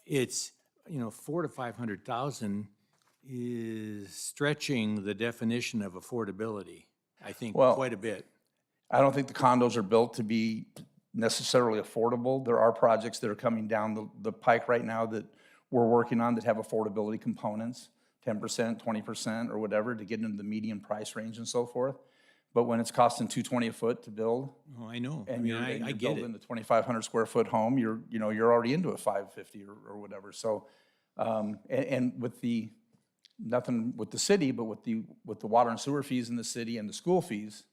it's, you know, 400,000 to 500,000 is stretching the definition of affordability, I think, quite a bit. I don't think the condos are built to be necessarily affordable. There are projects that are coming down the pike right now that we're working on that have affordability components, 10%, 20%, or whatever, to get into the median price range and so forth. But when it's costing $220 a foot to build, Oh, I know. and you're I get building it. a 2,500 square foot home, you're already into a 550 or whatever. So, and with the, nothing with the city, but with the water and sewer fees in the city and the school fees,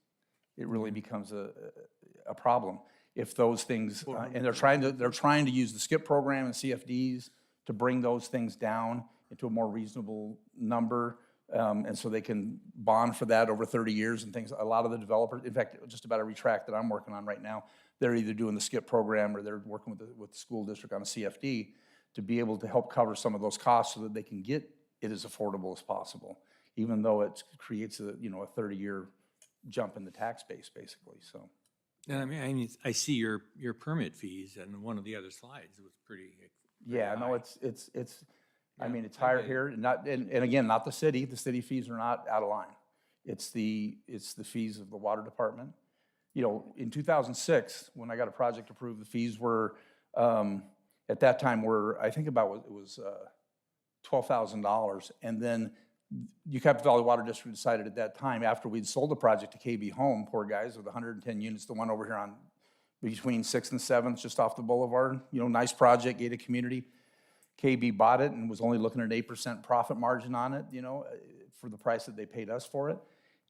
it really becomes a problem. If those things, and they're trying to use the SCIP program and CFDs to bring those things down into a more reasonable number, and so they can bond for that over 30 years and things. A lot of the developers, in fact, just about every tract that I'm working on right now, they're either doing the SCIP program or they're working with the school district on a CFD to be able to help cover some of those costs so that they can get it as affordable as possible, even though it creates a 30-year jump in the tax base, basically. So. And I see your permit fees, and one of the other slides was pretty Yeah, no, high. I mean, it's higher here, and again, not the city. The city fees are not out of line. It's the fees of the water department. You know, in 2006, when I got a project approved, the fees were, at that time I think it was $12,000. And then Yucaipa Valley Water District decided at that time, after we'd sold the project to KB Home, poor guys, with 110 units, the one over here on between 6th and 7th, just off the boulevard, you know, nice project, gated community. KB bought it and was only looking at an 8% profit margin on it, you know, for the price that they paid us for it.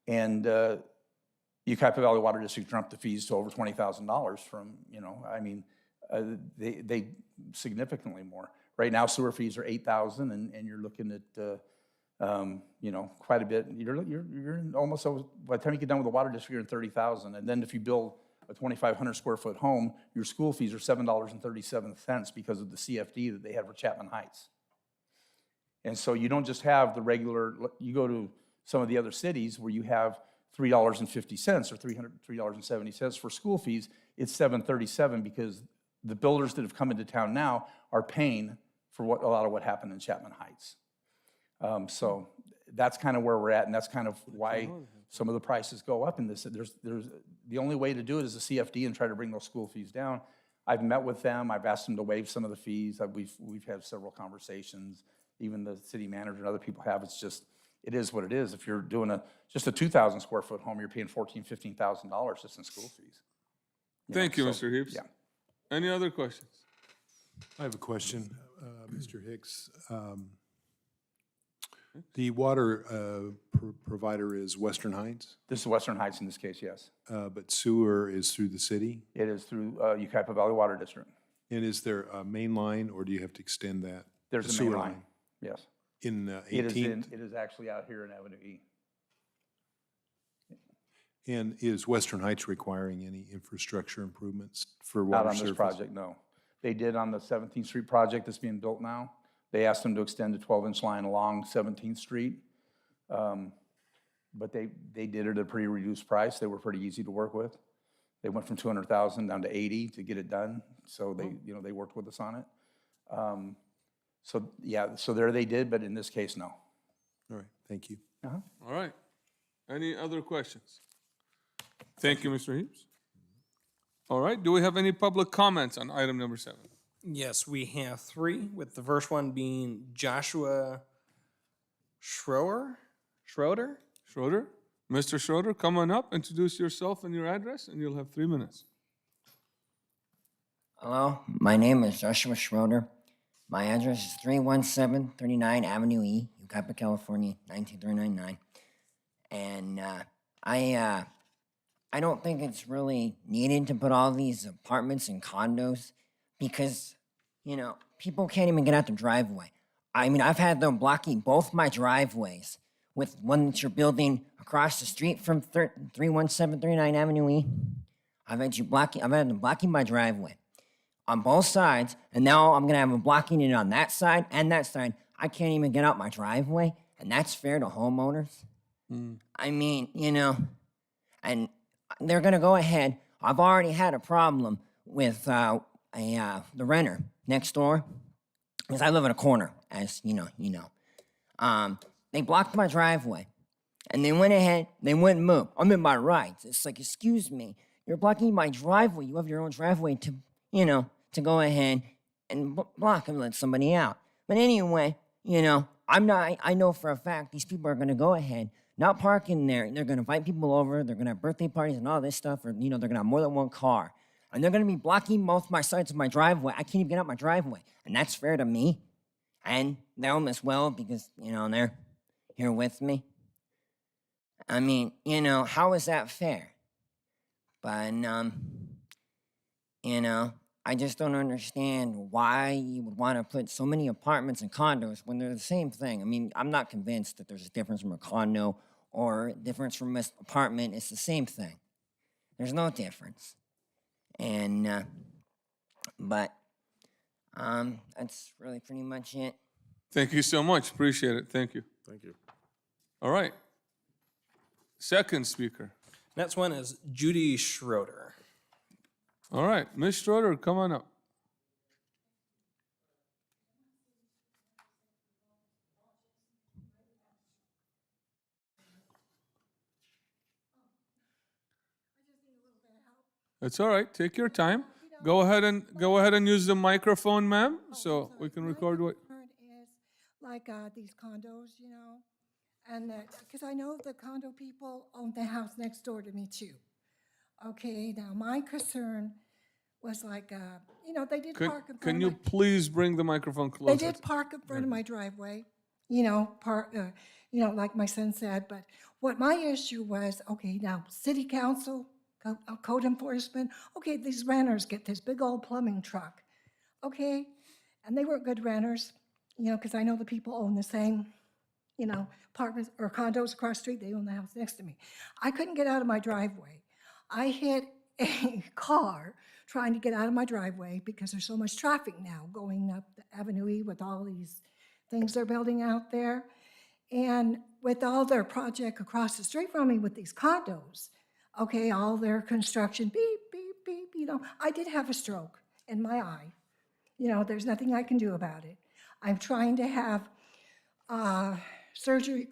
And Yucaipa Valley Water District jumped the fees to over $20,000 from, you know, I mean, they significantly more. Right now, sewer fees are $8,000, and you're looking at, you know, quite a bit. You're in almost, by the time you get done with the water district, you're in 30,000. And then if you build a 2,500 square foot home, your school fees are $7.37 because of the CFD that they had for Chapman Heights. And so you don't just have the regular, you go to some of the other cities where you have $3.50 or $3.70 for school fees, it's $7.37 because the builders that have come into town now are paying for a lot of what happened in Chapman Heights. So that's kind of where we're at, and that's kind of why some of the prices go up in this. There's the only way to do it is a CFD and try to bring those school fees down. I've met with them. I've asked them to waive some of the fees. We've had several conversations. Even the city manager and other people have. It's just, it is what it is. If you're doing just a 2,000 square foot home, you're paying $14,000, $15,000 just in school fees. Thank you, Mr. Heaps. Yeah. Any other questions? I have a question, Mr. Hicks. The water provider is Western Heights, This is Western Heights in this case, yes. but sewer is through the city? It is through Yucaipa Valley Water District. And is there a main line, or do you have to extend that? There's The a main sewer line, yes. In It 18th? is actually out here in Avenue E. And is Western Heights requiring any infrastructure improvements for Not water on service? this project, no. They did on the 17th Street project that's being built now. They asked them to extend a 12-inch line along 17th Street. but they did it at a pretty reduced price. They were pretty easy to work with. They went from 200,000 down to 80 to get it done. So they, you know, they worked with us on it. So yeah, so there they did, but in this case, no. All right, thank you. All right. Any other questions? Thank you, Mr. Heaps. All right, do we have any public comments on item number 7? Yes, we have 3, with the first one being Joshua Schroeder? Schroeder? Mr. Schroeder, come on up, introduce yourself and your address, and you'll have 3 minutes. Hello, my name is Joshua Schroeder. My address is 317 39 Avenue E, Yucaipa, California, 92399. And I don't think it's really needed to put all these apartments and condos because, you know, people can't even get out the driveway. I mean, I've had them blocking both my driveways with one that you're building across the street from 317 39 Avenue E. I've had them blocking my driveway on both sides, and now I'm gonna have them blocking it on that side and that side. I can't even get out my driveway, and that's fair to homeowners. I mean, you know, and they're gonna go ahead. I've already had a problem with the renter next door, because I live in a corner, as you know. They blocked my driveway, and they went ahead. They wouldn't move. I'm in my rights. It's like, excuse me, you're blocking my driveway. You have your own driveway to, you know, to go ahead and block and let somebody out. But anyway, you know, I know for a fact these people are gonna go ahead, not park in there. They're gonna invite people over. They're gonna have birthday parties and all this stuff, or, you know, they're gonna have more than one car. And they're gonna be blocking both my sides of my driveway. I can't even get out my driveway. And that's fair to me and them as well, because, you know, they're here with me. I mean, you know, how is that fair? But, you know, I just don't understand why you would want to put so many apartments and condos when they're the same thing. I mean, I'm not convinced that there's a difference from a condo or a difference from an apartment. It's the same thing. There's no difference. And, but, that's really pretty much it. Thank you so much, appreciate it, thank you. Thank you. All right. Second speaker. Next one is Judy Schroeder. All right, Ms. Schroeder, come on up. It's all right, take your time. Go ahead and use the microphone, ma'am, so we can record what. Is like these condos, you know, and because I know the condo people own the house next door to me too. Okay, now my concern was like, you know, they did park in front Can of you my, please bring the microphone closer? they did park in front of my driveway, you know, you know, like my son said. But what my issue was, okay, now city council, code enforcement, okay, these renters get this big old plumbing truck, okay, and they weren't good renters, you know, because I know the people own the same, you know, apartments or condos across the street. They own the house next to me. I couldn't get out of my driveway. I hit a car trying to get out of my driveway because there's so much traffic now going up the Avenue E with all these things they're building out there. And with all their project across the street from me with these condos, okay, all their construction, beep, beep, beep, you know, I did have a stroke in my eye. You know, there's nothing I can do about it. I'm trying to have surgery,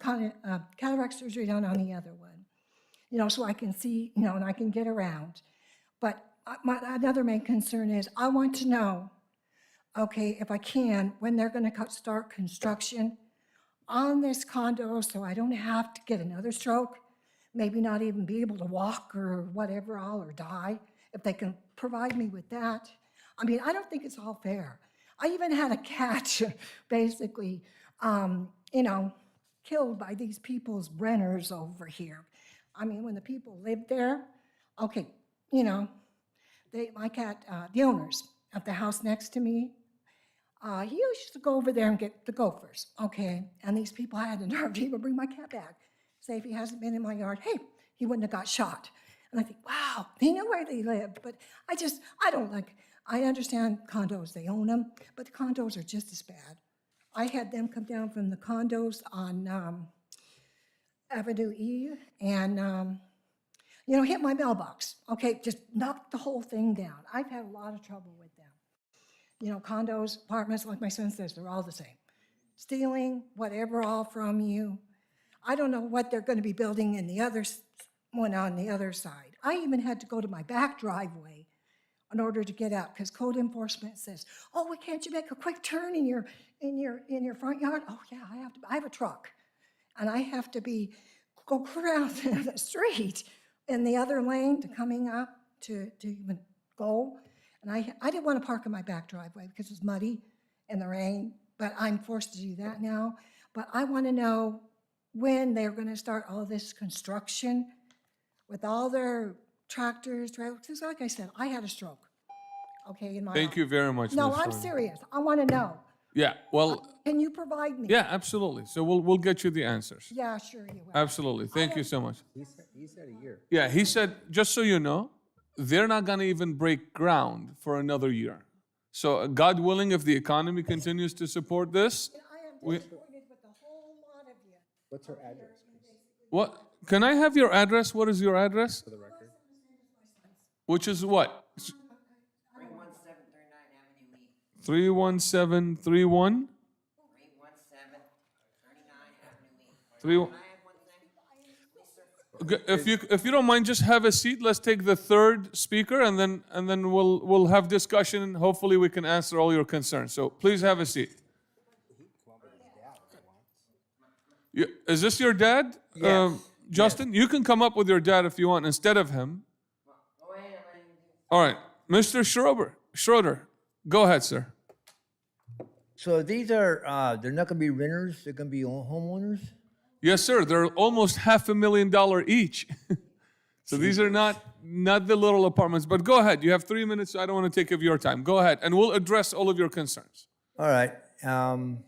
cataract surgery done on the other one, you know, so I can see, you know, and I can get around. But another main concern is I want to know, okay, if I can, when they're going to start construction on this condo so I don't have to get another stroke, maybe not even be able to walk or whatever, or die, if they can provide me with that. I mean, I don't think it's all fair. I even had a cat basically, you know, killed by these people's renters over here. I mean, when the people lived there, okay, you know, my cat, the owners of the house next to me, he used to go over there and get the gophers, okay? And these people had the nerve to even bring my cat back. Say if he hasn't been in my yard, hey, he wouldn't have got shot. And I think, wow, they know where they lived. But I don't like, I understand condos, they own them, but the condos are just as bad. I had them come down from the condos on Avenue E and, hit my mailbox. Okay, just knocked the whole thing down. I've had a lot of trouble with them. Condos, apartments, like my son says, they're all the same. Stealing whatever all from you. I don't know what they're going to be building in the other one on the other side. I even had to go to my back driveway in order to get out because code enforcement says, "Oh, well, can't you make a quick turn in your front yard?" Oh yeah, I have to. I have a truck, and I have to go clear out the street in the other lane to coming up to even go. And I didn't want to park in my back driveway because it was muddy in the rain, but I'm forced to do that now. But I want to know when they're going to start all this construction with all their tractors, trailers. Because like I said, I had a stroke. Okay, in my Thank you very much. No, Ms. I'm Schroeder. serious. I want to know. Yeah, well, Can you provide me? yeah, absolutely. So we'll get you the answers. Yeah, sure you will. Absolutely. Thank you so much. He said a year. Yeah, he said, just so you know, they're not going to even break ground for another year. So God willing, if the economy continues to support this, I am we, disappointed with the whole lot of you. What's her address? what, can I have your address? What is your address? For the record? Which is what? 31739 Avenue E. 31731? 31739 Avenue E. 3. Okay, if you don't mind, just have a seat. Let's take the third speaker, and then we'll have discussion. And hopefully, we can answer all your concerns. So please have a seat. Is this your dad, Justin? You can come up with your dad if you want instead of him. All right, Mr. Schroeder, go ahead, sir. So these are, they're not gonna be renters, they're gonna be homeowners? Yes, sir. They're almost $500,000 each. So these are not the little apartments. But go ahead. You have 3 minutes. So I don't want to take of your time. Go ahead, and we'll address all of your concerns. All right, All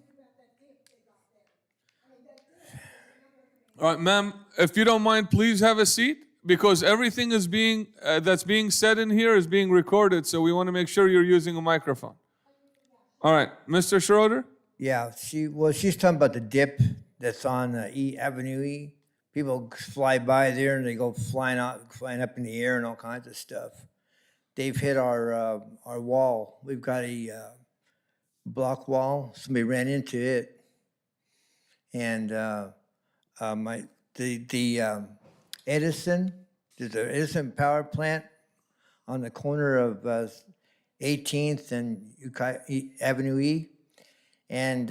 right, ma'am. If you don't mind, please have a seat because everything is that's being said in here is being recorded. So we want to make sure you're using a microphone. All right, Mr. Schroeder. yeah, she's talking about the dip that's on Avenue E. People fly by there and they go flying up in the air and all kinds of stuff. They've hit our wall. We've got a block wall. Somebody ran into it, and the Edison, there's an Edison power plant on the corner of 18th and Avenue E, and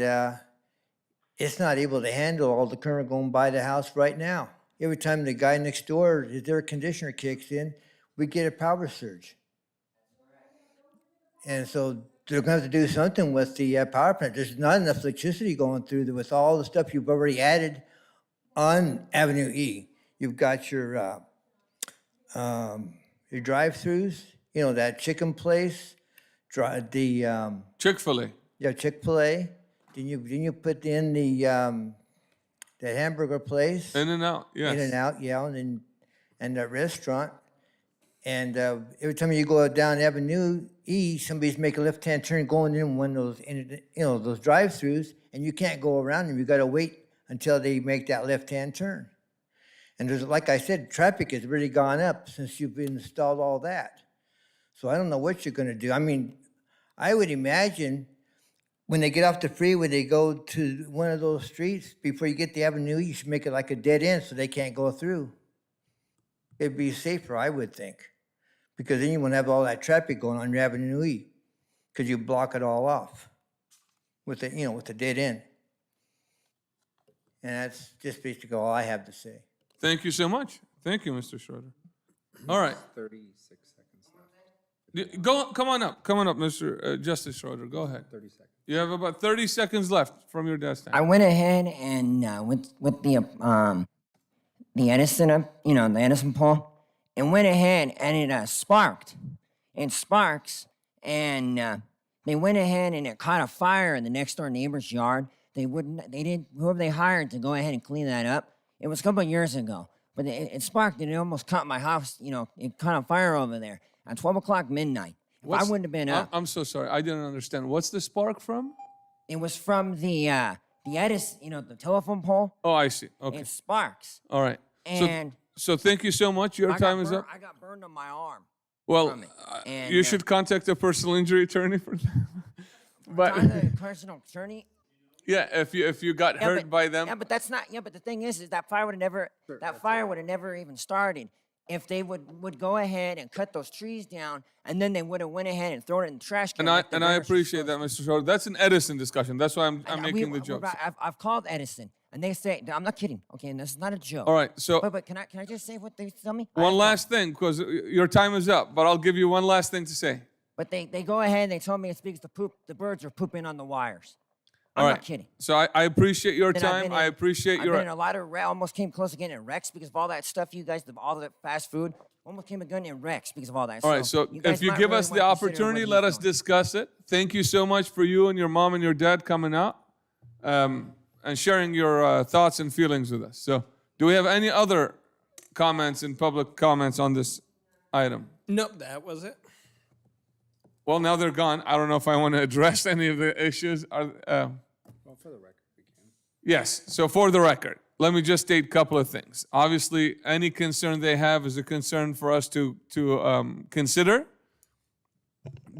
it's not able to handle all the current going by the house right now. Every time the guy next door, his air conditioner kicks in, we get a power surge. And so they're going to have to do something with the power plant. There's not enough electricity going through with all the stuff you've already added on Avenue E. You've got your drive-throughs, that chicken place, the Chick-fil-A. Yeah, Chick-fil-A. Then you put in the hamburger place. In-N-Out, yes. In-N-Out, yeah, and the restaurant. And every time you go down Avenue E, somebody's making a left-hand turn going in one of those drive-throughs, and you can't go around them. You got to wait until they make that left-hand turn. And there's, like I said, traffic has really gone up since you've installed all that. So I don't know what you're going to do. I mean, I would imagine when they get off the freeway, they go to one of those streets. Before you get the Avenue, you should make it like a dead end so they can't go through. It'd be safer, I would think, because then you won't have all that traffic going on your Avenue E, because you block it all off with the dead end. And that's just basically all I have to say. Thank you so much. Thank you, Mr. Schroeder. All right. 36 seconds left. Come on up, Mr. Justice Schroeder. Go ahead. 30 seconds. You have about 30 seconds left from your desk time. I went ahead and with the Edison, the Edison pole, and went ahead and it sparked. It sparks, and they went ahead and it caught a fire in the next door neighbor's yard. Whoever they hired to go ahead and clean that up. It was a couple of years ago, but it sparked and it almost caught my house. It caught on fire over there at 12 o'clock midnight. If I wouldn't have been up. I'm so sorry. I didn't understand. What's the spark from? It was from the the Edison, the telephone pole, Oh, I see. Okay. it sparks. All right. And So thank you so much. Your time is up. I got burned on my arm. Well, from it. And, you should contact a personal injury attorney for that. But a personal attorney. yeah, if you got Yeah, hurt but- by them, Yeah, but that's not. Yeah, but the thing is that fire would have never even started if they would go ahead and cut those trees down, and then they would have went ahead and thrown it in the trash can. and like the I mayor's appreciate that, Mr. Schroeder. That's an Edison discussion. That's why I'm making the joke. I've called Edison, and they say I'm not kidding. Okay, and this is not a joke. All right, so But can I just say what they tell me? one last thing, because your time is up, but I'll give you one last thing to say. But they go ahead and they told me it's because the birds are pooping on the wires. I'm All not right. kidding. So I appreciate your Then I've time. been I in- appreciate I've your. been in a lot of almost came close to getting in wrecks because of all that stuff you guys, all that fast food. Almost came a gun in wrecks because of all that. All right, so guys if you might give really us the wanna consider opportunity, what let he's us doing. discuss it. Thank you so much for you and your mom and your dad coming out and sharing your thoughts and feelings with us. So, do we have any other comments and public comments on this item? Nope, that was it. Well, now they're gone. I don't know if I want to address any of the issues. Well, for the record, we can. Yes, so for the record, let me just state a couple of things. Obviously, any concern they have is a concern for us to consider.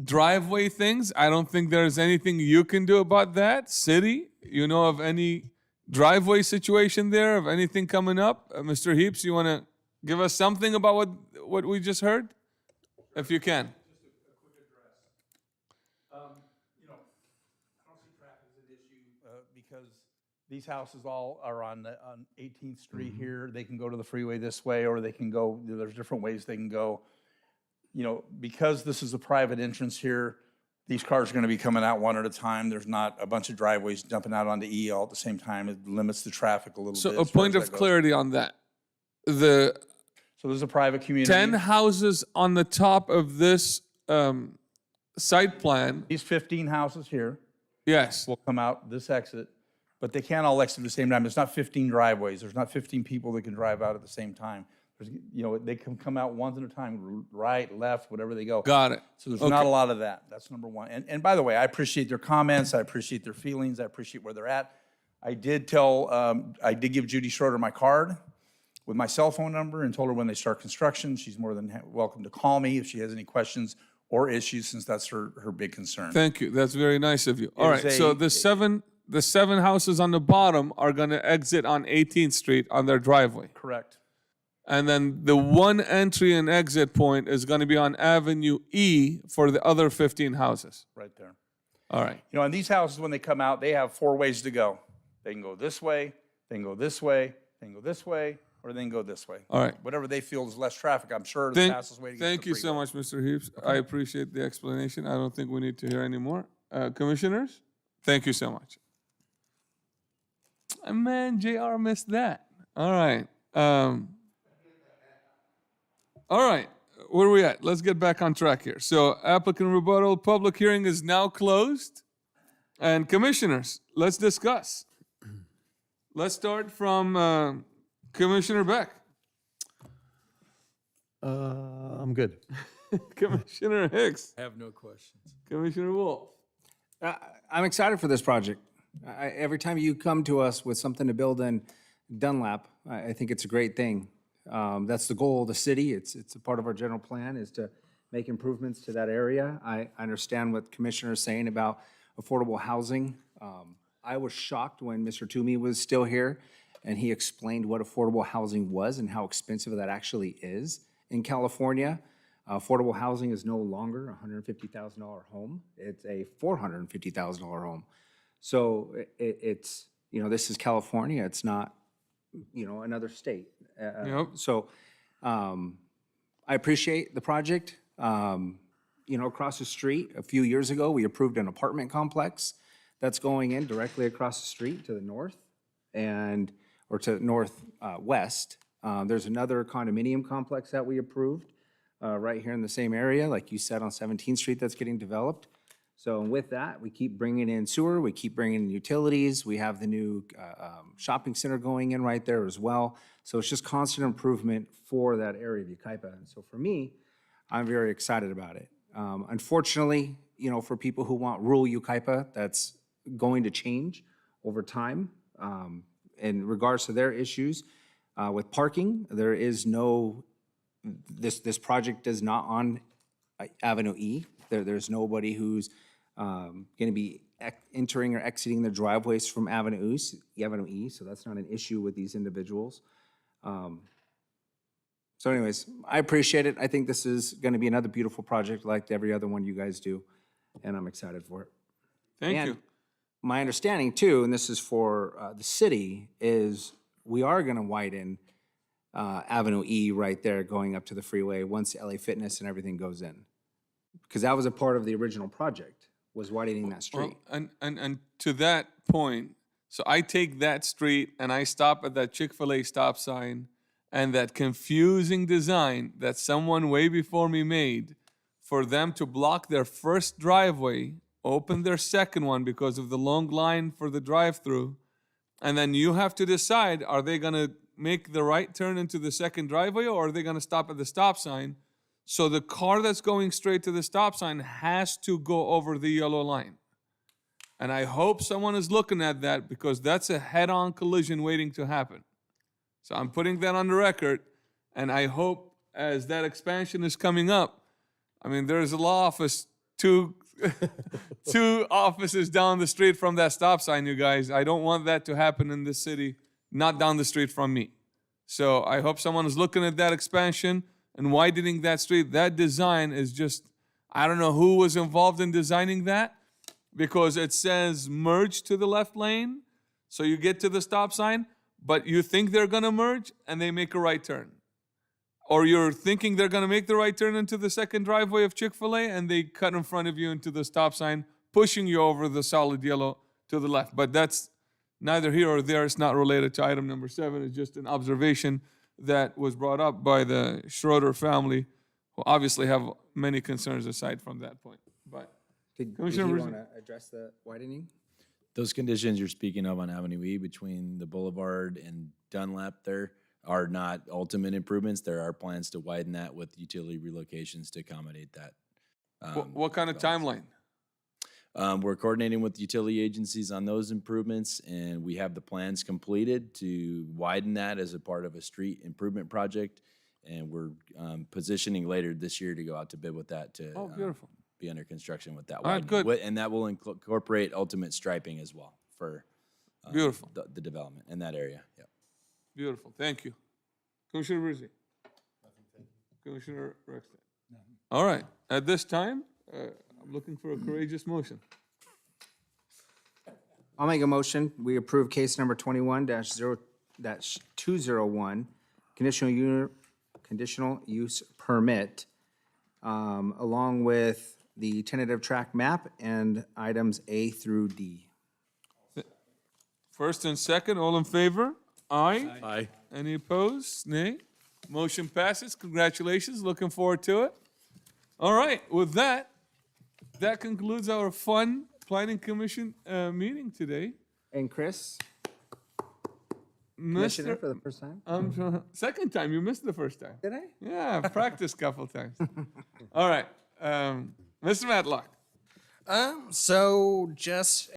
Driveway things, I don't think there's anything you can do about that. City, you know of any driveway situation there, of anything coming up? Mr. Heaps, you want to give us something about what we just heard? If you can. Because these houses all are on 18th Street here. They can go to the freeway this way, or they can go, there's different ways they can go. Because this is a private entrance here, these cars are going to be coming out one at a time. There's not a bunch of driveways jumping out onto E all at the same time. It limits the traffic a little bit. So a as far point as of that goes. clarity on that. So there's a private community. 10 houses on the top of this site plan. These 15 houses here Yes. will come out this exit, but they can't all exit at the same time. There's not 15 driveways. There's not 15 people that can drive out at the same time. They can come out one at a time, right, left, whatever they go. Got it. So there's Okay. not a lot of that. That's number one. And by the way, I appreciate their comments. I appreciate their feelings. I appreciate where they're at. I did give Judy Schroeder my card with my cell phone number and told her when they start construction, she's more than welcome to call me if she has any questions or issues, since that's her big concern. Thank you. That's very nice of you. All It right. is So a- the seven houses on the bottom are going to exit on 18th Street on their driveway. Correct. And then the one entry and exit point is going to be on Avenue E for the other 15 houses. Right there. All right. And these houses, when they come out, they have 4 ways to go. They can go this way, they can go this way, they can go this way, or they can go this way. All right. Whatever they feel is less traffic, I'm sure the fastest way to get to the Thank you so freeway. much, Mr. Heaps. I appreciate the explanation. I don't think we need to hear any more. Commissioners, thank you so much. Man, JR missed that. All right. All right. Where are we at? Let's get back on track here. So applicant rebuttal, public hearing is now closed. And commissioners, let's discuss. Let's start from Commissioner Beck. I'm good. Commissioner Hicks. I have no questions. Commissioner Wolf. I'm excited for this project. Every time you come to us with something to build in Dunlap, I think it's a great thing. That's the goal of the city. It's a part of our general plan is to make improvements to that area. I understand what Commissioner is saying about affordable housing. I was shocked when Mr. Toomey was still here and he explained what affordable housing was and how expensive that actually is in California. Affordable housing is no longer a $150,000 home. It's a $450,000 home. So it's, this is California. It's not, another state. Yep. So I appreciate the project. Across the street, a few years ago, we approved an apartment complex that's going in directly across the street to the north or to northwest. There's another condominium complex that we approved right here in the same area, like you said, on 17th Street that's getting developed. So with that, we keep bringing in sewer, we keep bringing in utilities. We have the new shopping center going in right there as well. So it's just constant improvement for that area of Yucaipa. And so for me, I'm very excited about it. Unfortunately, for people who want rural Yucaipa, that's going to change over time. In regards to their issues with parking, there is no, this project is not on Avenue E. There's nobody who's going to be entering or exiting the driveways from Avenue E, so that's not an issue with these individuals. So anyways, I appreciate it. I think this is going to be another beautiful project like every other one you guys do, and I'm excited for it. Thank you. My understanding too, and this is for the city, is we are going to widen Avenue E right there going up to the freeway once LA Fitness and everything goes in. Because that was a part of the original project, was widening that street. And to that point, so I take that street and I stop at that Chick-fil-A stop sign and that confusing design that someone way before me made for them to block their first driveway, open their second one because of the long line for the drive-through, and then you have to decide, are they gonna make the right turn into the second driveway or are they gonna stop at the stop sign? So the car that's going straight to the stop sign has to go over the yellow line. And I hope someone is looking at that because that's a head-on collision waiting to happen. So I'm putting that on the record, and I hope as that expansion is coming up, I mean, there's a law office, two offices down the street from that stop sign, you guys. I don't want that to happen in this city, not down the street from me. So I hope someone is looking at that expansion and widening that street. That design is just, I don't know who was involved in designing that because it says merge to the left lane. So you get to the stop sign, but you think they're gonna merge and they make a right turn. Or you're thinking they're gonna make the right turn into the second driveway of Chick-fil-A and they cut in front of you into the stop sign, pushing you over the solid yellow to the left. But that's neither here or there. It's not related to item number 7. It's just an observation that was brought up by the Schroeder family, who obviously have many concerns aside from that point. But Did you Commissioner want Rizzi? to address the widening? Those conditions you're speaking of on Avenue E between the Boulevard and Dunlap there are not ultimate improvements. There are plans to widen that with utility relocations to accommodate that. What kind of timeline? We're coordinating with utility agencies on those improvements, and we have the plans completed to widen that as a part of a street improvement project. And we're positioning later this year to go out to bid with that to Beautiful. be under construction with that All right, widening. good. And that will incorporate ultimate striping as well for Beautiful. the development in that area. Yep. Beautiful. Thank you. Commissioner Rizzi? Commissioner Rexton? All right. At this time, I'm looking for a courageous motion. I'll make a motion. We approve case number 21-201, conditional use permit, along with the tentative track map and items A through D. First and second, all in favor? Aye. Aye. Any opposed? Nay. Motion passes. Congratulations. Looking forward to it. All right. With that, that concludes our fun Planning Commission meeting today. And Chris, Commissioner for the first time? Second time. You missed the first time. Did I? Yeah, practice a couple times. All right. Mr. Matlock. So just